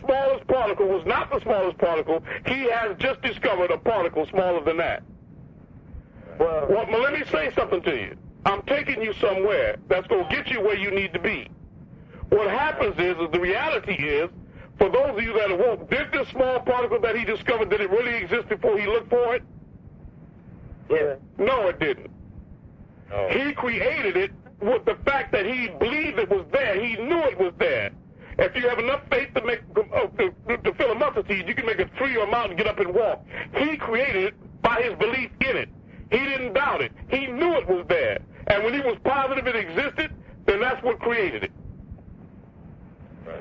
smallest particle was not the smallest particle. He has just discovered a particle smaller than that. Well, let me say something to you. I'm taking you somewhere that's going to get you where you need to be. What happens is the reality is, for those of you that are woke, did this small particle that he discovered, did it really exist before he looked for it? Yeah. No, it didn't. Oh. He created it with the fact that he believed it was there. He knew it was there. If you have enough faith to fill a mustard seed, you can make a tree or a mountain get up and walk. He created it by his belief in it. He didn't doubt it. He knew it was there. And when he was positive it existed, then that's what created it.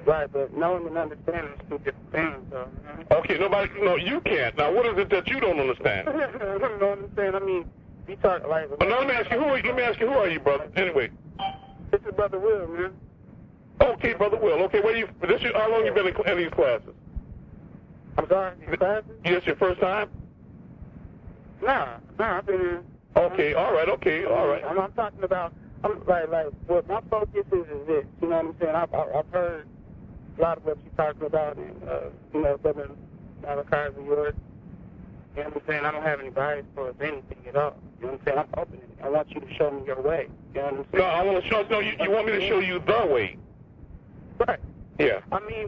Right, but knowing and understanding is two different things, though. Okay, you can't. Now, what is it that you don't understand? I don't understand. I mean, you talk like... But now, let me ask you, who are you, brother? Anyway. This is Brother Will, man. Okay, Brother Will. Okay, how long you been in these classes? I'm sorry, these classes? This your first time? Nah, I've been in... Okay, all right. I'm talking about... what my focus is this, you know what I'm saying? I've heard a lot of what you're talking about, and, Brother Malachi of yours. You know what I'm saying? I don't have any bias towards anything at all. You know what I'm saying? I'm open to it. I want you to show me your way. You know what I'm saying? No, I want to show, you want me to show you the way. Right. Yeah.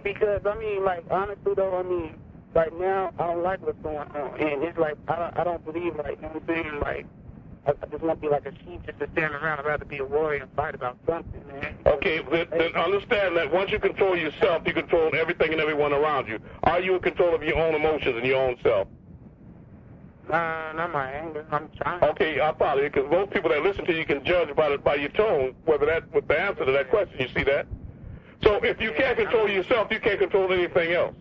Because, honestly, though, right now, I don't like what's going on. And it's like, I don't believe, you know what I'm saying? I just want to be like a sheep just to stand around. I'd rather be a warrior and fight about something, man. Okay, then understand that once you control yourself, you control everything and everyone around you. Are you in control of your own emotions and your own self? Nah, not my anger. I'm trying. Okay, I follow you, because most people that listen to you can judge by your tone whether with the answer to that question. You see that? So if you can't control yourself, you can't control anything else.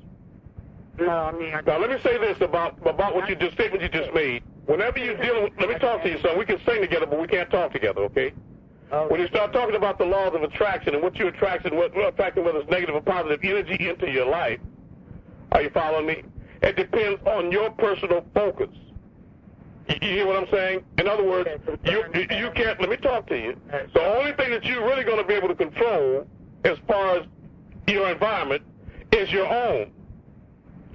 No, Now, let me say this about what statement you just made. Whenever you let me talk to you, son. We can sing together, but we can't talk together, okay? Oh. When you start talking about the laws of attraction and what you're attracting, whether it's negative or positive energy into your life, are you following me? It depends on your personal focus. You hear what I'm saying? In other words, you can't, let me talk to you. The only thing that you're really going to be able to control as far as your environment is your own.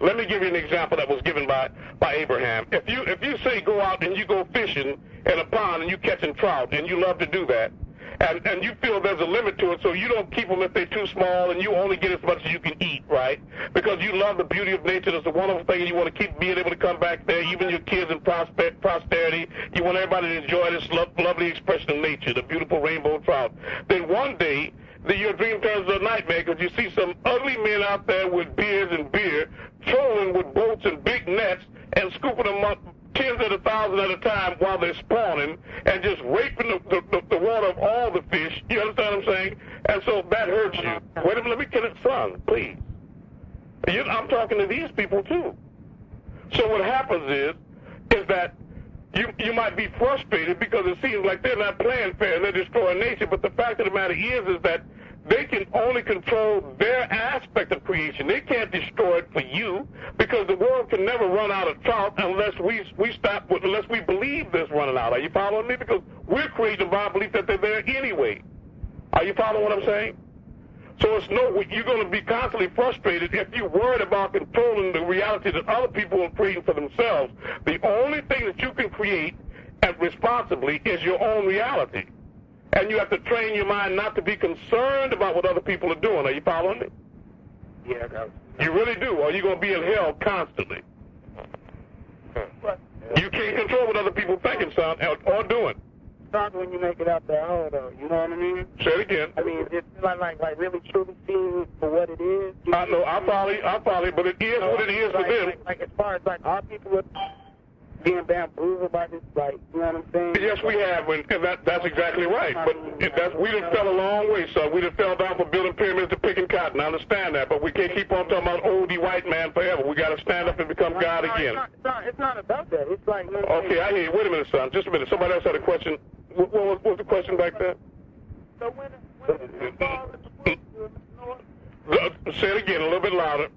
Let me give you an example that was given by Abraham. If you say go out and you go fishing in a pond and you catching trout and you love to do that, and you feel there's a limit to it, so you don't keep them if they're too small, and you only get as much as you can eat, right? Because you love the beauty of nature. It's a wonderful thing, and you want to keep being able to come back there, even your kids in posterity. You want everybody to enjoy this lovely expression of nature, the beautiful rainbow trout. Then one day, your dream turns to a nightmare because you see some ugly men out there with beards and beer, trolling with boats and big nets and scooping them up tens of thousands at a time while they're spawning and just raping the water of all the fish. You understand what I'm saying? And so that hurts you. Wait a minute, let me get it, son, please. I'm talking to these people too. So what happens is that you might be frustrated because it seems like they're not playing fair and they're destroying nature, but the fact of the matter is that they can only control their aspect of creation. They can't destroy it for you because the world can never run out of trout unless we believe this running out. Are you following me? Because we're creating by our belief that they're there anyway. Are you following what I'm saying? So you're going to be constantly frustrated if you're worried about controlling the reality that other people are creating for themselves. The only thing that you can create responsibly is your own reality. And you have to train your mind not to be concerned about what other people are doing. Are you following me? Yeah, you really do, or you're going to be in hell constantly. You can't control what other people thinking, son, or doing. Not when you make it out there, though. You know what I mean? Say it again. I mean, it's like really truly seeing for what it is. I know, I follow you, but it is what it is for them. Like as far as like our people are being bamboozled by this, like, you know what I'm saying? Yes, we have, and that's exactly right. But we done fell a long way, son. We done fell down from building pyramids to picking cotton. I understand that, but we can't keep on talking about oldie white man forever. We got to stand up and become God again. It's not about that. It's like... Okay, I hear you. Wait a minute, son. Just a minute. Somebody else had a question. What was the question back there? So when it falls in the forest, say it again, a little bit louder.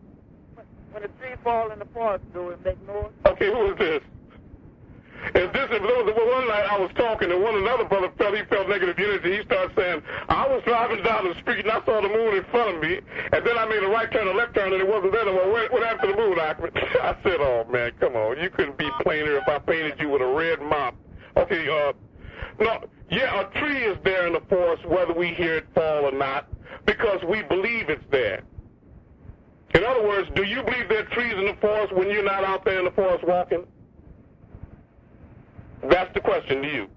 When a tree falls in the forest, do it make noise? Okay, who is this? There was one night I was talking, and another brother felt negative energy. He started saying, I was driving down the street, and I saw the moon in front of me, and then I made a right turn, a left turn, and it wasn't there. Well, what happened to the moon, Ahmed? I said, oh, man, come on. You couldn't be plainer if I painted you with a red mop. Okay, no, yeah, a tree is there in the forest, whether we hear it fall or not, because we believe it's there. In other words, do you believe there are trees in the forest when you're not out there in the forest walking? That's the question to you.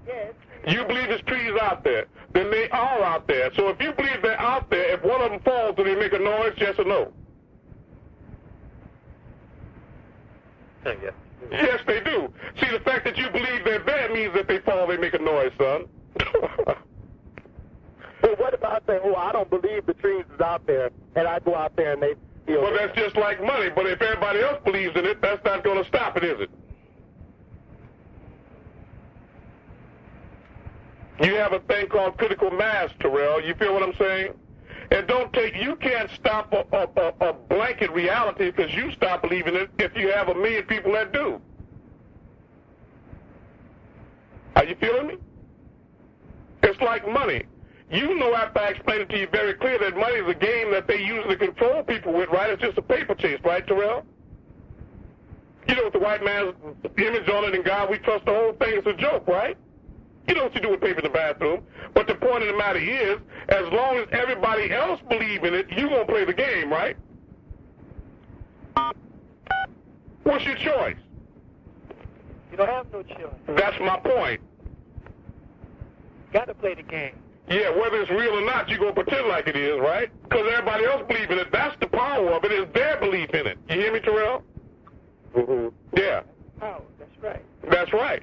Yes. You believe there's trees out there. Then they are out there. So if you believe they're out there, if one of them falls, do they make a noise, yes or no? Yes. Yes, they do. See, the fact that you believe they're there means that they fall, they make a noise, son. Well, what about saying, I don't believe the trees is out there, and I go out there and they feel... Well, that's just like money, but if everybody else believes in it, that's not going to stop it, is it? You have a thing called critical mass, Terrell. You feel what I'm saying? And you can't stop a blanket reality because you stop believing it if you have 1 million people that do. Are you feeling me? It's like money. You know after I explained it to you very clear that money is a game that they use to control people with, right? It's just a paper chase, right, Terrell? You know, with the white man's image on it and God, we trust the whole thing is a joke, right? You know what you do with paper in the bathroom. But the point of the matter is, as long as everybody else believes in it, you're going to play the game, right? What's your choice? You don't have no choice. That's my point. Got to play the game. Yeah, whether it's real or not, you're going to pretend like it is, right? Because everybody else believes in it. That's the power of it, is their belief in it. You hear me, Terrell? Mm-hmm. Yeah. Oh, that's right. That's right.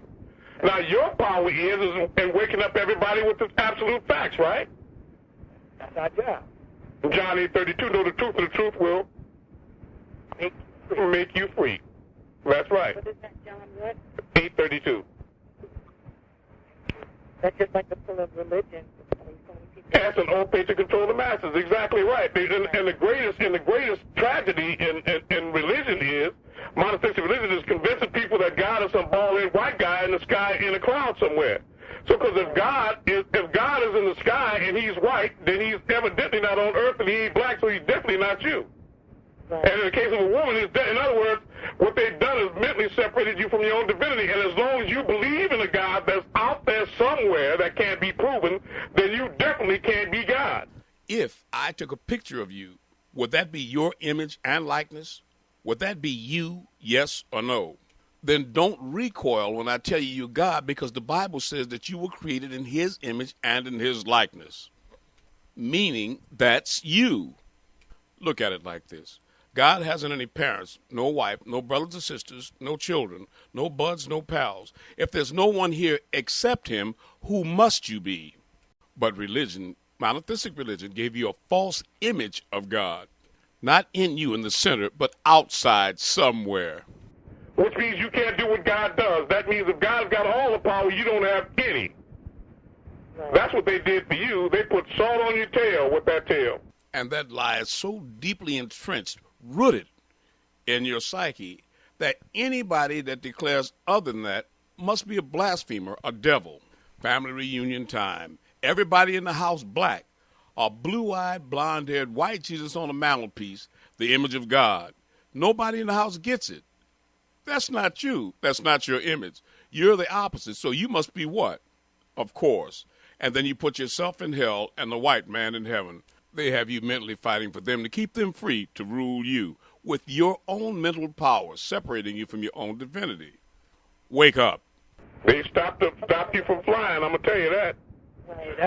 Now, your power is in waking up everybody with the absolute facts, right? That's our job. John 8:32, know the truth, and the truth will make you free. That's right. What is that, John? What? 8:32. That's just like the pull of religion. That's an old way to control the masses. Exactly right. And the greatest tragedy in religion is, monotheistic religion is convincing people that God is some bald-headed white guy in the sky in a cloud somewhere. So, because if God is in the sky and he's white, then he's evidently not on earth and he ain't black, so he's definitely not you. Right. And in the case of a woman, in other words, what they've done is mentally separated you from your own divinity. And as long as you believe in a God that's out there somewhere that can't be proven, then you definitely can't be God. If I took a picture of you, would that be your image and likeness? Would that be you, yes or no? Then don't recoil when I tell you you're God, because the Bible says that you were created in his image and in his likeness, meaning that's you. Look at it like this. God hasn't any parents, no wife, no brothers or sisters, no children, no buds, no pals. If there's no one here except him, who must you be? But religion, monotheistic religion, gave you a false image of God. Not in you in the center, but outside somewhere. Which means you can't do what God does. That means if God's got all the power, you don't have any. Right. That's what they did for you. They put salt on your tail with that tail. And that lie is so deeply entrenched, rooted in your psyche, that anybody that declares other than that must be a blasphemer, a devil. Family reunion time. Everybody in the house black. A blue-eyed, blonde-haired, white Jesus on a mantelpiece, the image of God. Nobody in the house gets it. That's not you. That's not your image. You're the opposite. So you must be what? Of course. And then you put yourself in hell and the white man in heaven. They have you mentally fighting for them to keep them free to rule you with your own mental power, separating you from your own divinity. Wake up. They stopped you from flying, I'm going to tell you that.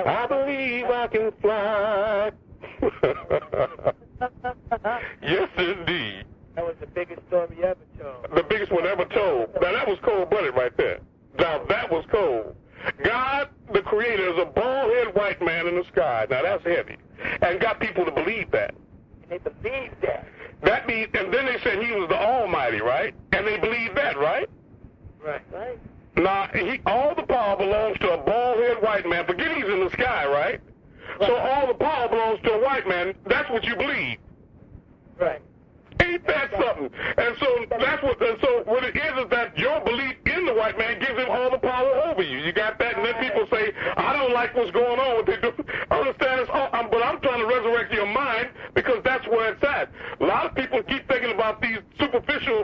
I believe I can fly. Yes, indeed. That was the biggest story ever told. The biggest one ever told. Now, that was cold-blooded right there. Now, that was cold. God, the creator, is a bald-headed white man in the sky. Now, that's heavy. And got people to believe that. And they believe that. That means, and then they said he was the Almighty, right? And they believe that, right? Right. Right. Now, all the power belongs to a bald-headed white man. Forget he's in the sky, right? So all the power belongs to a white man. That's what you believe. Right. Ain't that something? And so that's what. And so what it is that your belief in the white man gives him all the power over you. You got that? And then people say, "I don't like what's going on." What they do? I understand it's all, but I'm trying to resurrect your mind because that's where it's at. A lot of people keep thinking about these superficial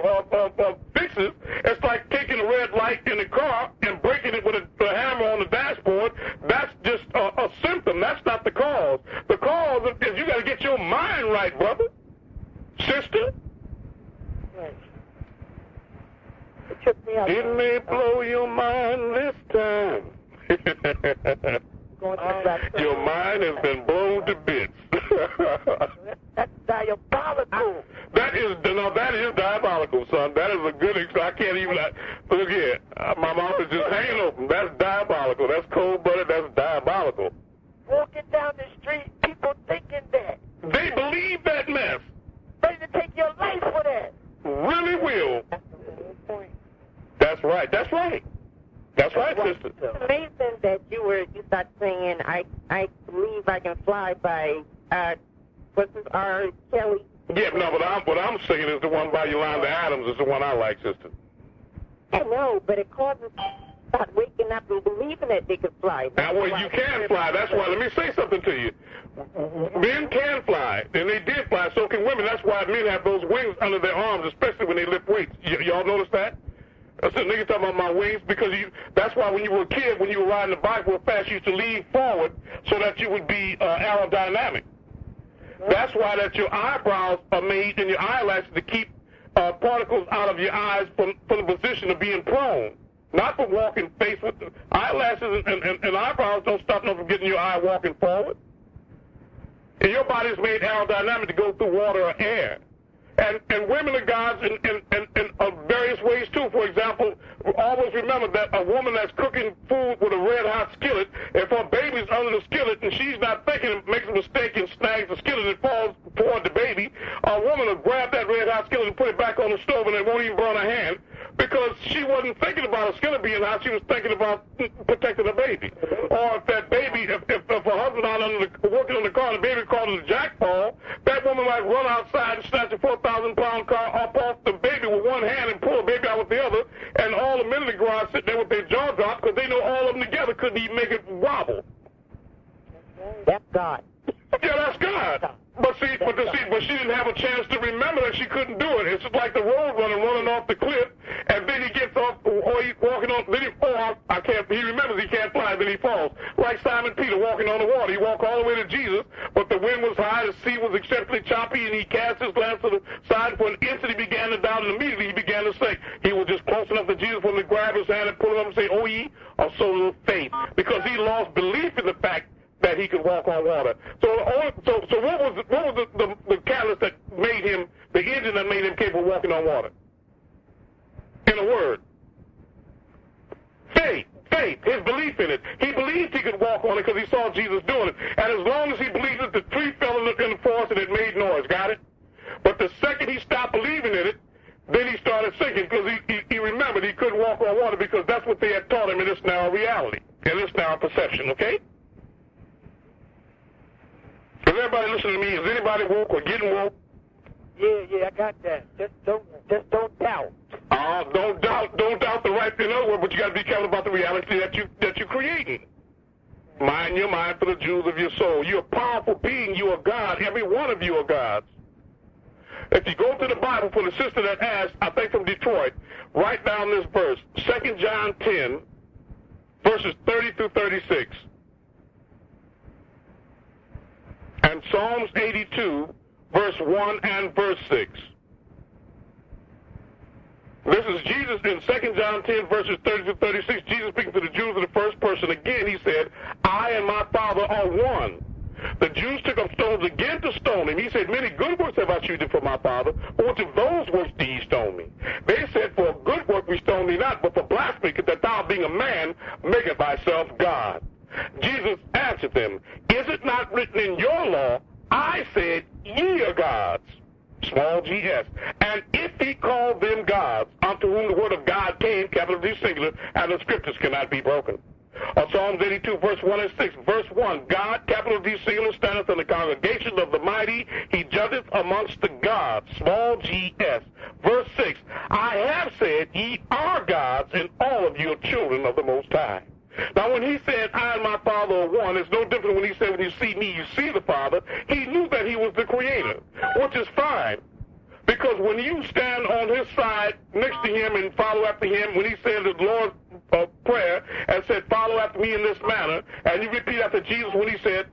fixes. It's like taking a red light in the car and breaking it with a hammer on the dashboard. That's just a symptom. That's not the cause. The cause is you got to get your mind right, brother. Sister? Right. It tripped me out. It may blow your mind this time. Your mind has been blown to bits. That's diabolical. That is diabolical, son. That is a good I can't even, look here. My mouth is just hanging open. That's diabolical. That's cold-blooded. That's diabolical. Walking down the street, people thinking that. They believe that mess. Ready to take your life for that. Really will. That's the whole point. That's right. That's right. That's right, sister. It's amazing that you start singing I Believe I Can Fly by what's this, R. Kelly. Yeah, no, but what I'm singing is the one by Yolanda Adams. Is the one I like, sister. I know, but it causes start waking up and believing that they could fly. Now, well, you can fly. That's why. Let me say something to you. Men can fly, and they did fly. So can women. That's why men have those wings under their arms, especially when they lift weights. Y'all notice that? That's the nigga talking about my wings because that's why when you were a kid, when you were riding the bike real fast, you used to lean forward so that you would be aerodynamic. That's why that your eyebrows are made and your eyelashes to keep particles out of your eyes from the position of being prone. Not for walking face with the eyelashes and eyebrows don't stop them from getting your eye walking forward. And your body is made aerodynamic to go through water or air. And women are gods in various ways, too. For example, always remember that a woman that's cooking food with a red-hot skillet, if her baby's under the skillet and she's not thinking, makes a mistake and snags the skillet and falls toward the baby, a woman will grab that red-hot skillet and put it back on the stove and it won't even burn her hand because she wasn't thinking about a skillet being hot. She was thinking about protecting the baby. Or if that baby, if her husband out working on the car and the baby caught in the jackpot, that woman might run outside and snatch a 4,000-pound car up off the baby with one hand and pull the baby out with the other, and all the men in the garage sitting there with their jaw dropped because they know all of them together couldn't even make it wobble. That's God. Yeah, that's God. But she didn't have a chance to remember that she couldn't do it. It's just like the road runner running off the cliff, and then he gets off, or he's walking on, then he remembers he can't fly, then he falls. Like Simon Peter walking on the water. He walked all the way to Jesus, but the wind was high, the sea was exceptionally choppy, and he cast his glance to the side. For an instant he began to doubt, and immediately he began to sink. He was just close enough to Jesus for him to grab his hand and pull him up and say, "O ye of so little faith," because he lost belief in the fact that he could walk on water. So what was the catalyst that made him the engine something that made him capable of walking on water? In a word. Faith. His belief in it. He believed he could walk on it because he saw Jesus doing it. And as long as he believed it, the tree fell in the forest and it made noise. Got it? But the second he stopped believing in it, then he started sinking because he remembered he couldn't walk on water because that's what they had taught him in this narrow reality, in this narrow perception, okay? Is everybody listening to me? Is anybody woke or getting woke? Yeah, I got that. Just don't doubt. Don't doubt the right thing. In other words, but you got to be careful about the reality that you're creating. Mind your mind for the jewels of your soul. You're a powerful being. You are God. Every one of you are gods. If you go to the Bible, for the sister that asked, I think from Detroit, write down this verse, 2 John 10, verses 30 through 36. And Psalms 82, verse 1 and verse 6. This is Jesus in 2 John 10, verses 30 through 36. Jesus speaking to the Jews in the first person again. He said, I and my Father are one. The Jews took up stones again to stone him. He said, many good works have I shewed for my Father, but which of those works do ye stone me? They said, for a good work we stone thee not, but for blasphemy, that thou being a man makest thyself God. Jesus answered them, is it not written in your law, I said, ye are gods, small g-s, and if he called them gods, unto whom the word of God came, capital D singular, and the scriptures cannot be broken. Psalms 82, verse 1 and 6. Verse 1, God, capital D singular, standeth in the congregation of the mighty. He judgeth amongst the gods, small g-s. Verse 6, I have said, ye are gods, and all of you are children of the Most High. Now, when he said, I and my Father are one, it's no different when he said, when you see me, you see the Father. He knew that he was the Creator, which is fine. Because when you stand on his side next to him and follow after him, when he said the Lord's Prayer and said, follow after me in this manner, and you repeat after Jesus when he said,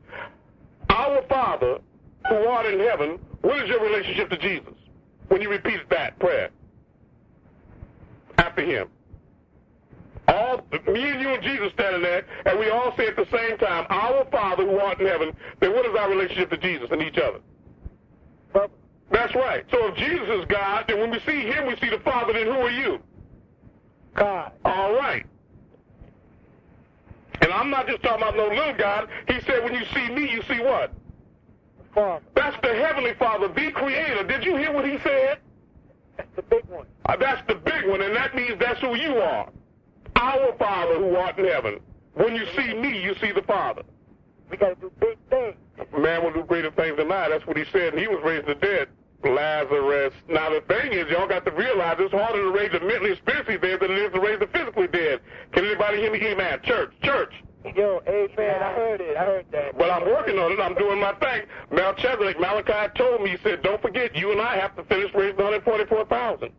our Father who art in heaven, what is your relationship to Jesus? When you repeated that prayer after him. Me and you and Jesus standing there, and we all say at the same time, our Father who art in heaven, then what is our relationship to Jesus and each other? That's right. So if Jesus is God, then when we see him, we see the Father, then who are you? God. All right. And I'm not just talking about no little God. He said when you see me, you see what? Father. That's the Heavenly Father, the Creator. Did you hear what he said? That's the big one. That's the big one, and that means that's who you are. Our Father who art in heaven. When you see me, you see the Father. We got to do big things. Man will do greater things than I. That's what he said, and he was raised the dead. Lazarus. Now, the thing is, y'all got to realize it's harder to raise the mentally and spiritually dead than it is to raise the physically dead. Can anybody hear me? Amen. Church. Yo, amen. I heard it. I heard that. But I'm working on it. I'm doing my thing. Malachi told me, he said, don't forget, you and I have to finish raising 144,000.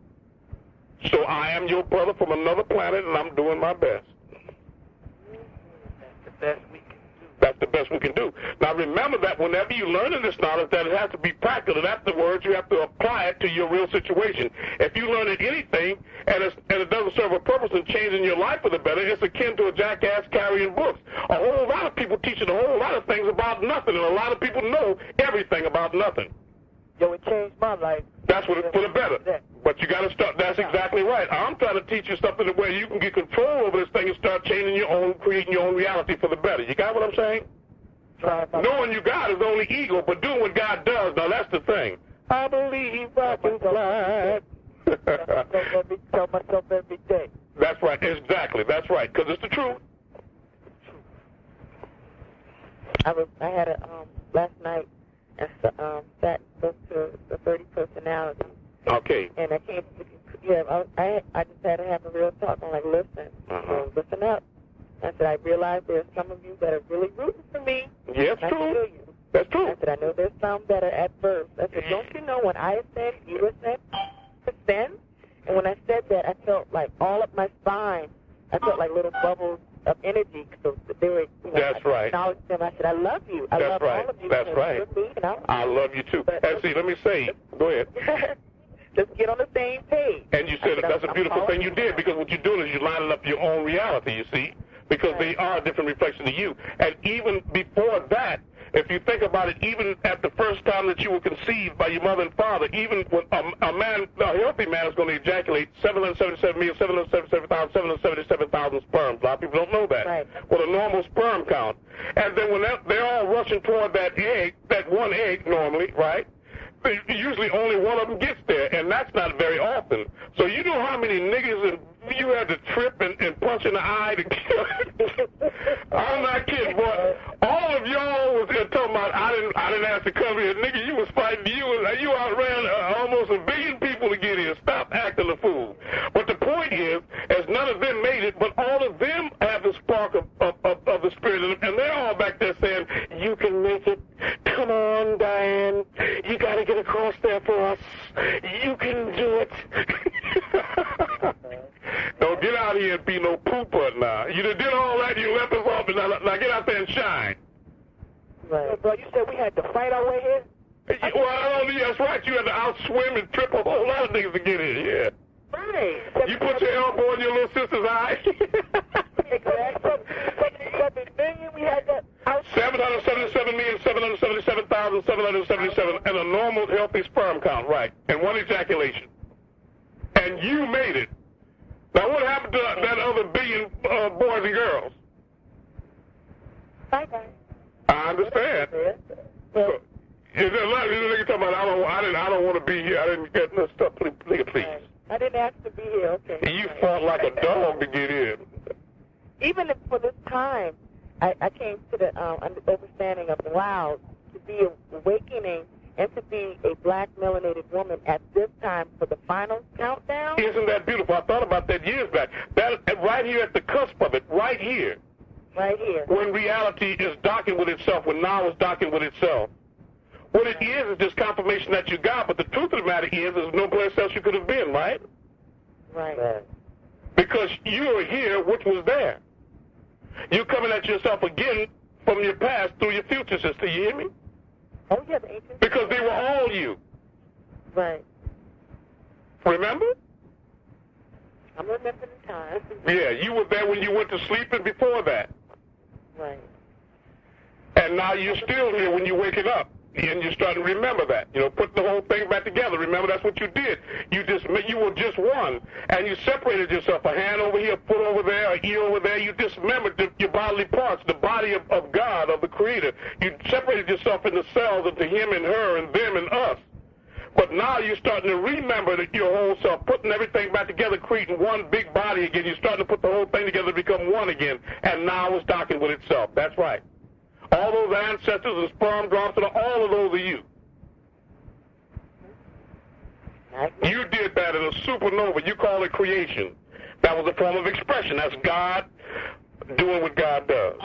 So I am your brother from another planet, and I'm doing my best. That's the best we can do. That's the best we can do. Now, remember that whenever you learn this knowledge, that it has to be practical. And afterwards, you have to apply it to your real situation. If you learn anything, and it doesn't serve a purpose in changing your life for the better, it's akin to a jackass carrying books. A whole lot of people teaching a whole lot of things about nothing, and a lot of people know everything about nothing. Yo, it changed my life. That's what it's for the better. But you got to start. That's exactly right. I'm trying to teach you something where you can get control over this thing and start changing your own, creating your own reality for the better. You got what I'm saying? Knowing you God is only ego, but doing what God does, now that's the thing. I believe I can fly. Tell myself every day. That's right. Exactly. That's right. Because it's the truth. I had a last night and sat and spoke to the 30 personalities. Okay. And I came, I just had to have a real talk. I'm like, listen, listen up. I said, I realize there's some of you that are really rooting for me. Yes, I true. feel you. That's true. I said, I know there's some that are at first. I said, don't you know when I said, you said, and when I said that, I felt like all up my spine, I felt like little bubbles of energy. So they were, That's right. I acknowledged them. I said, I love you. I love all of you. That's right. Me, I love you too. And see, let me say, go ahead. Let's get on the same page. And you said that's a beautiful thing you did, because what you're doing is you're lining up your own reality, you see, because they are a different reflection of you. And even before that, if you think about it, even at the first time that you were conceived by your mother and father, even when a healthy man is going to ejaculate 777,777,777,000 sperms. A lot of people don't know that. Right. With a normal sperm count. And then when they're all rushing toward that egg, that one egg normally, right? Usually only one of them gets there, and that's not very often. So you know how many niggas you had to trip and punch in the eye to kill? I'm not kidding, boy. All of y'all was there talking about, I didn't ask to come here. Nigga, you was fighting. You outran almost 1 billion people to get here. Stop acting a fool. But the point is, as none of them made it, but all of them have the spark of the spirit in them, and they're all back there saying, you can make it. Come on, Diane. You got to get across there for us. You can do it. Don't get out here and be no pooper now. You done did all that, you left us off, and now get out there and shine. Right. Bro, you said we had to fight our way here? Well, that's right. You had to outswim and trip a whole lot of niggas to get in, yeah. Right. You put your elbow in your little sister's eye. Exactly. 7 million, we had that out. 777,777,777 and a normal healthy sperm count, right, and one ejaculation. And you made it. Now what happened to that other billion boys and girls? Bye-bye. I understand. So, is there a lot of niggas talking about, I don't want to be here. I didn't get no stuff. Nigga, please. I didn't ask to be here, okay. And you fought like a dog to get in. Even if for this time, I came to the understanding of, wow, to be awakening and to be a black melanated woman at this time for the final countdown. Isn't that beautiful? I thought about that years back. That right here at the cusp of it, right here. Right here. When reality is docking with itself, when now is docking with itself. What it is just confirmation that you got, but the truth of the matter is there's no place else you could have been, right? Right. Because you are here, which was there. You're coming at yourself again from your past through your future, sister. You hear me? Oh, yeah, the ancient. Because they were all you. Right. Remember? I'm remembering the time. Yeah, you were there when you went to sleep and before that. Right. And now you're still here when you're waking up. And you're starting to remember that. You know, put the whole thing back together. Remember, that's what you did. You were just one. And you separated yourself. A hand over here, a foot over there, an ear over there. You dismembered your bodily parts, the body of God, of the Creator. You separated yourself into cells into Him and her and them and us. But now you're starting to remember that your whole self, putting everything back together, creating one big body again. You're starting to put the whole thing together to become one again. And now it's docking with itself. That's right. All those ancestors and sperm drops, and all of those are you. You did that in a supernova. You call it creation. That was a form of expression. That's God doing what God does.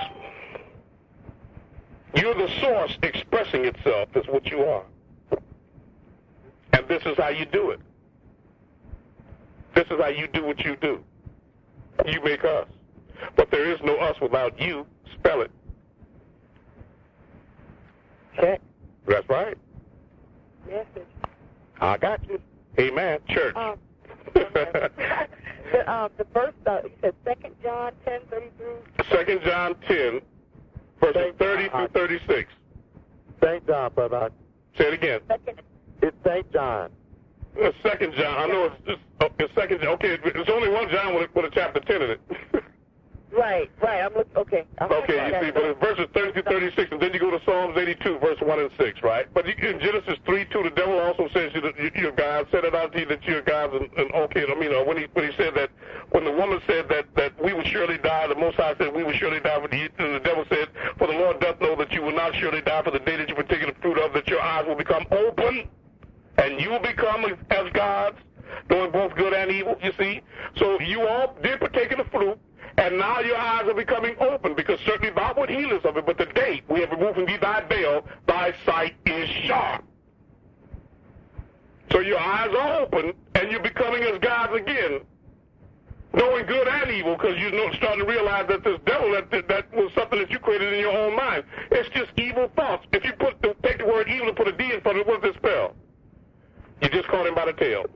You're the source expressing itself is what you are. And this is how you do it. This is how you do what you do. You make us. But there is no us without you. Spell it. Check. That's right. Message. I got you. Amen. Church. The first, you said 2 John 10:33. 2 John 10, verses 30 through 36. St. John, brother. Say it again. It's St. John. 2 John. I know it's 2 John. Okay, it's only one John with a chapter 10 in it. Right. I'm looking. Okay. Okay, you see, but it's verses 30 through 36, and then you go to Psalms 82, verse 1 and 6, right? But in Genesis 3:2, the devil also says you're God. Said it out to you that you're gods, and okay, I mean, when he said that, when the woman said that we will surely die, the Most High said we will surely die, and the devil said, for the Lord doth know that you will not surely die for the day that you partake of the fruit of, that your eyes will become open, and you will become as gods, doing both good and evil, you see? So you all did partake of the fruit, and now your eyes are becoming open, because certainly thou would heal us of it, but the day we have removed from thee thy veil, thy sight is sharp. So your eyes are open, and you're becoming as gods again, knowing good and evil, because you're starting to realize that this devil, that was something that you created in your own mind. It's just evil thoughts. If you take the word evil and put a D in front of it, what does it spell? You just caught him by the tail.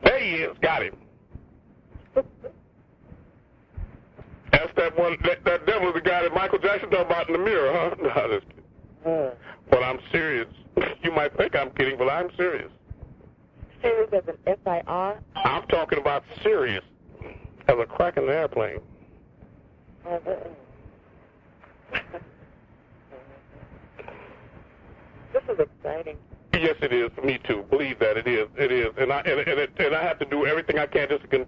There he is. Got him. that one. That devil is the guy that Michael Jackson talked about in the mirror, huh? No, just kidding. But I'm serious. You might think I'm kidding, but I'm serious. Serious as an S-I-R? I'm talking about serious as a crack in the airplane. This is exciting. Yes, it is. For me too. Believe that it is. It is, and I have to do everything I can just to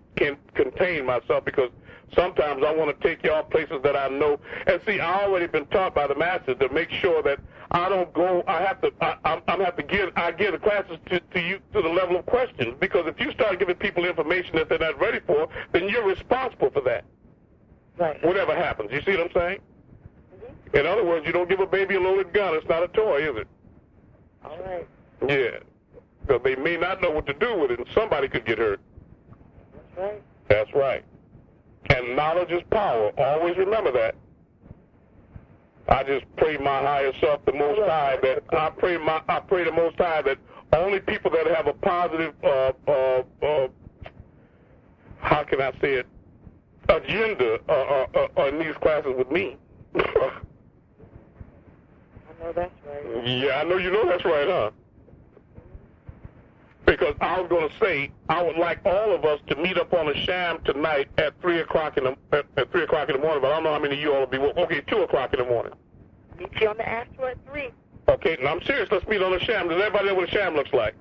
contain myself, because sometimes I want to take y'all places that I know. And see, I already been taught by the masters to make sure that I don't go. I have to give the classes to you to the level of questions, because if you start giving people information that they're not ready for, then you're responsible for that. Right. Whatever happens. You see what I'm saying? Mm-hmm. In other words, you don't give a baby a loaded gun. It's not a toy, is it? All right. Yeah. Because they may not know what to do with it, and somebody could get hurt. That's right. That's right. And knowledge is power. Always remember that. I just pray my higher self, the Most High, that I pray the Most High that only people that have a positive, how can I say it, agenda are in these classes with me. I know that's right. Yeah, I know you know that's right, huh? Because I was going to say, I would like all of us to meet up on a sham tonight at 3 o'clock in the morning, but I don't know how many of you all will be. Okay, 2 o'clock in the morning. Meet you on the Astro at 3. Okay, now I'm serious. Let's meet on a sham. Does everybody know what a sham looks like?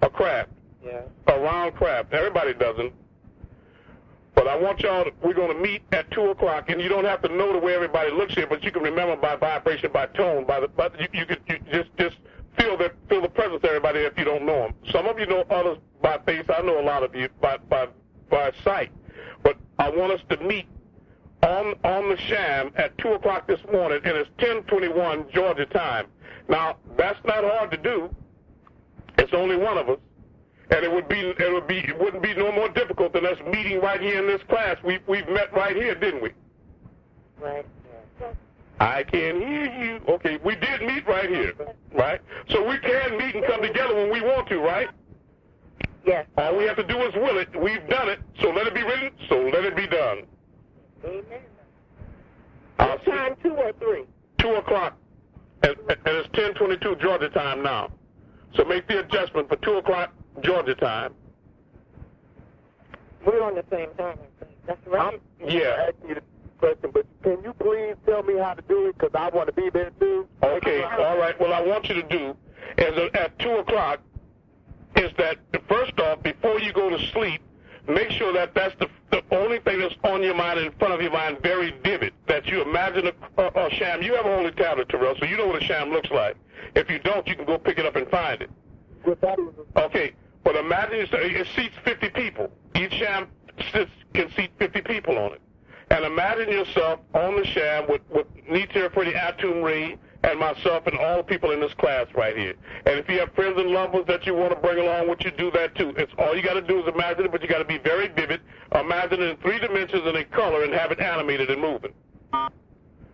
A crab. Yeah. A round crab. Everybody doesn't. But I want y'all we're going to meet at 2 o'clock, and you don't have to know the way everybody looks here, but you can remember by vibration, by tone, you just feel the presence of everybody if you don't know them. Some of you know others by face. I know a lot of you by sight. But I want us to meet on the sham at 2 o'clock this morning, and it's 10:21 Georgia time. Now, that's not hard to do. It's only one of us. And it wouldn't be no more difficult than us meeting right here in this class. We've met right here, didn't we? Right. I can hear you. Okay, we did meet right here, right? So we can meet and come together when we want to, right? Yes. All we have to do is will it. We've done it. So let it be written. So let it be done. Amen. What time, 2 or 3? 2 o'clock. And it's 10:22 Georgia time now. So make the adjustment for 2 o'clock Georgia time. We're on the same time, I think. That's right. Yeah. Ask you the question, but can you please tell me how to do it? Because I want to be there too. Okay, all right. Well, I want you to do is at 2 o'clock is that first off, before you go to sleep, make sure that that's the only thing that's on your mind, in front of your mind, very vivid, that you imagine a sham. You have a holy tablet, Terrell, so you know what a sham looks like. If you don't, you can go pick it up and find it. Okay, but imagine it seats 50 people. Each sham can seat 50 people on it. And imagine yourself on the sham with Nitya for the Atum Ray and myself and all the people in this class right here. And if you have friends and loved ones that you want to bring along with you, do that too. It's all you got to do is imagine it, but you got to be very vivid. Imagine it in 3 dimensions and in color and have it animated and moving.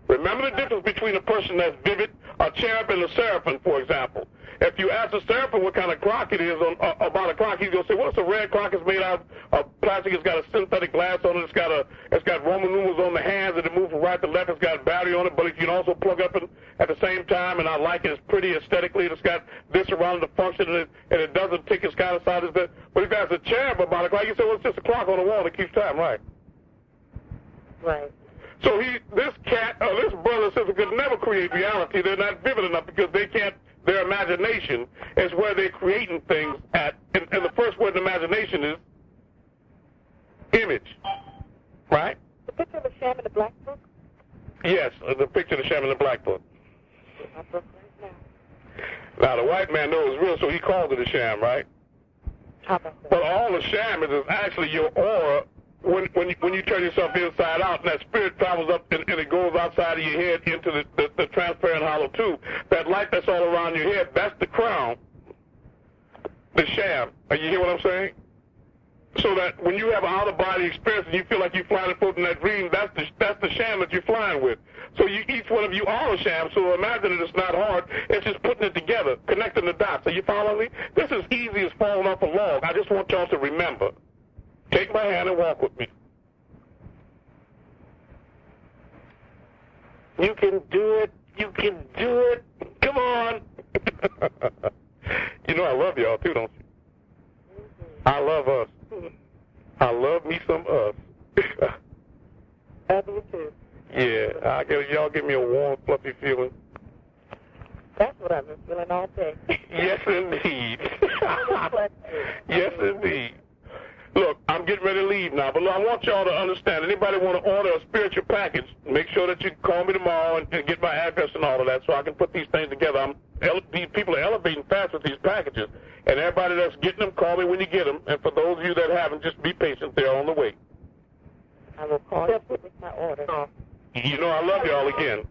Remember the difference between a person that's vivid, a cherub and a seraphim, for example. If you ask a seraphim what kind of clock it is about a clock, he's going to say, well, it's a red clock. It's made out of plastic. It's got a synthetic glass on it. It's got Roman numerals on the hands, and it moves from right to left. It's got a battery on it, but you can also plug up at the same time, and I like it. It's pretty aesthetically. It's got this around the function, and it doesn't tick as kind of side as that. But if that's a cherub about a clock, you say, well, it's just a clock on the wall that keeps time, right? Right. So this brother and sister could never create reality. They're not vivid enough because they can't. Their imagination is where they're creating things at. And the first word in imagination is image, right? The picture of the sham in the black book? Yes, the picture of the sham in the black book. My book right now. Now, the white man knows it's real, so he calls it a sham, right? How about that? But all the sham is actually your aura. When you turn yourself inside out, and that spirit travels up and it goes outside of your head into the transparent hollow tube, that light that's all around your head, that's the crown, the sham. You hear what I'm saying? So that when you have an out-of-body experience and you feel like you're flying and floating in that dream, that's the sham that you're flying with. So each one of you are a sham, so imagine it, it's not hard. It's just putting it together, connecting the dots. Are you following me? This is easy as falling off a log. I just want y'all to remember. Take my hand and walk with me. You can do it. You can do it. Come on. You know I love y'all too, don't you? I love us. I love me some us. Love you too. Yeah, y'all give me a warm, fluffy feeling. That's what I've been feeling all day. Yes, indeed. Yes, indeed. Look, I'm getting ready to leave now, but look, I want y'all to understand. Anybody want to order a spiritual package, make sure that you call me tomorrow and get my address and all of that so I can put these things together. These people are elevating fast with these packages, and everybody that's getting them, call me when you get them. And for those of you that haven't, just be patient. They're on the way. I will call you with my order. You know I love y'all again.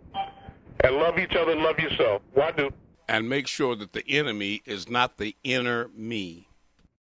And love each other and love yourself. Why do? And make sure that the enemy is not the inner me.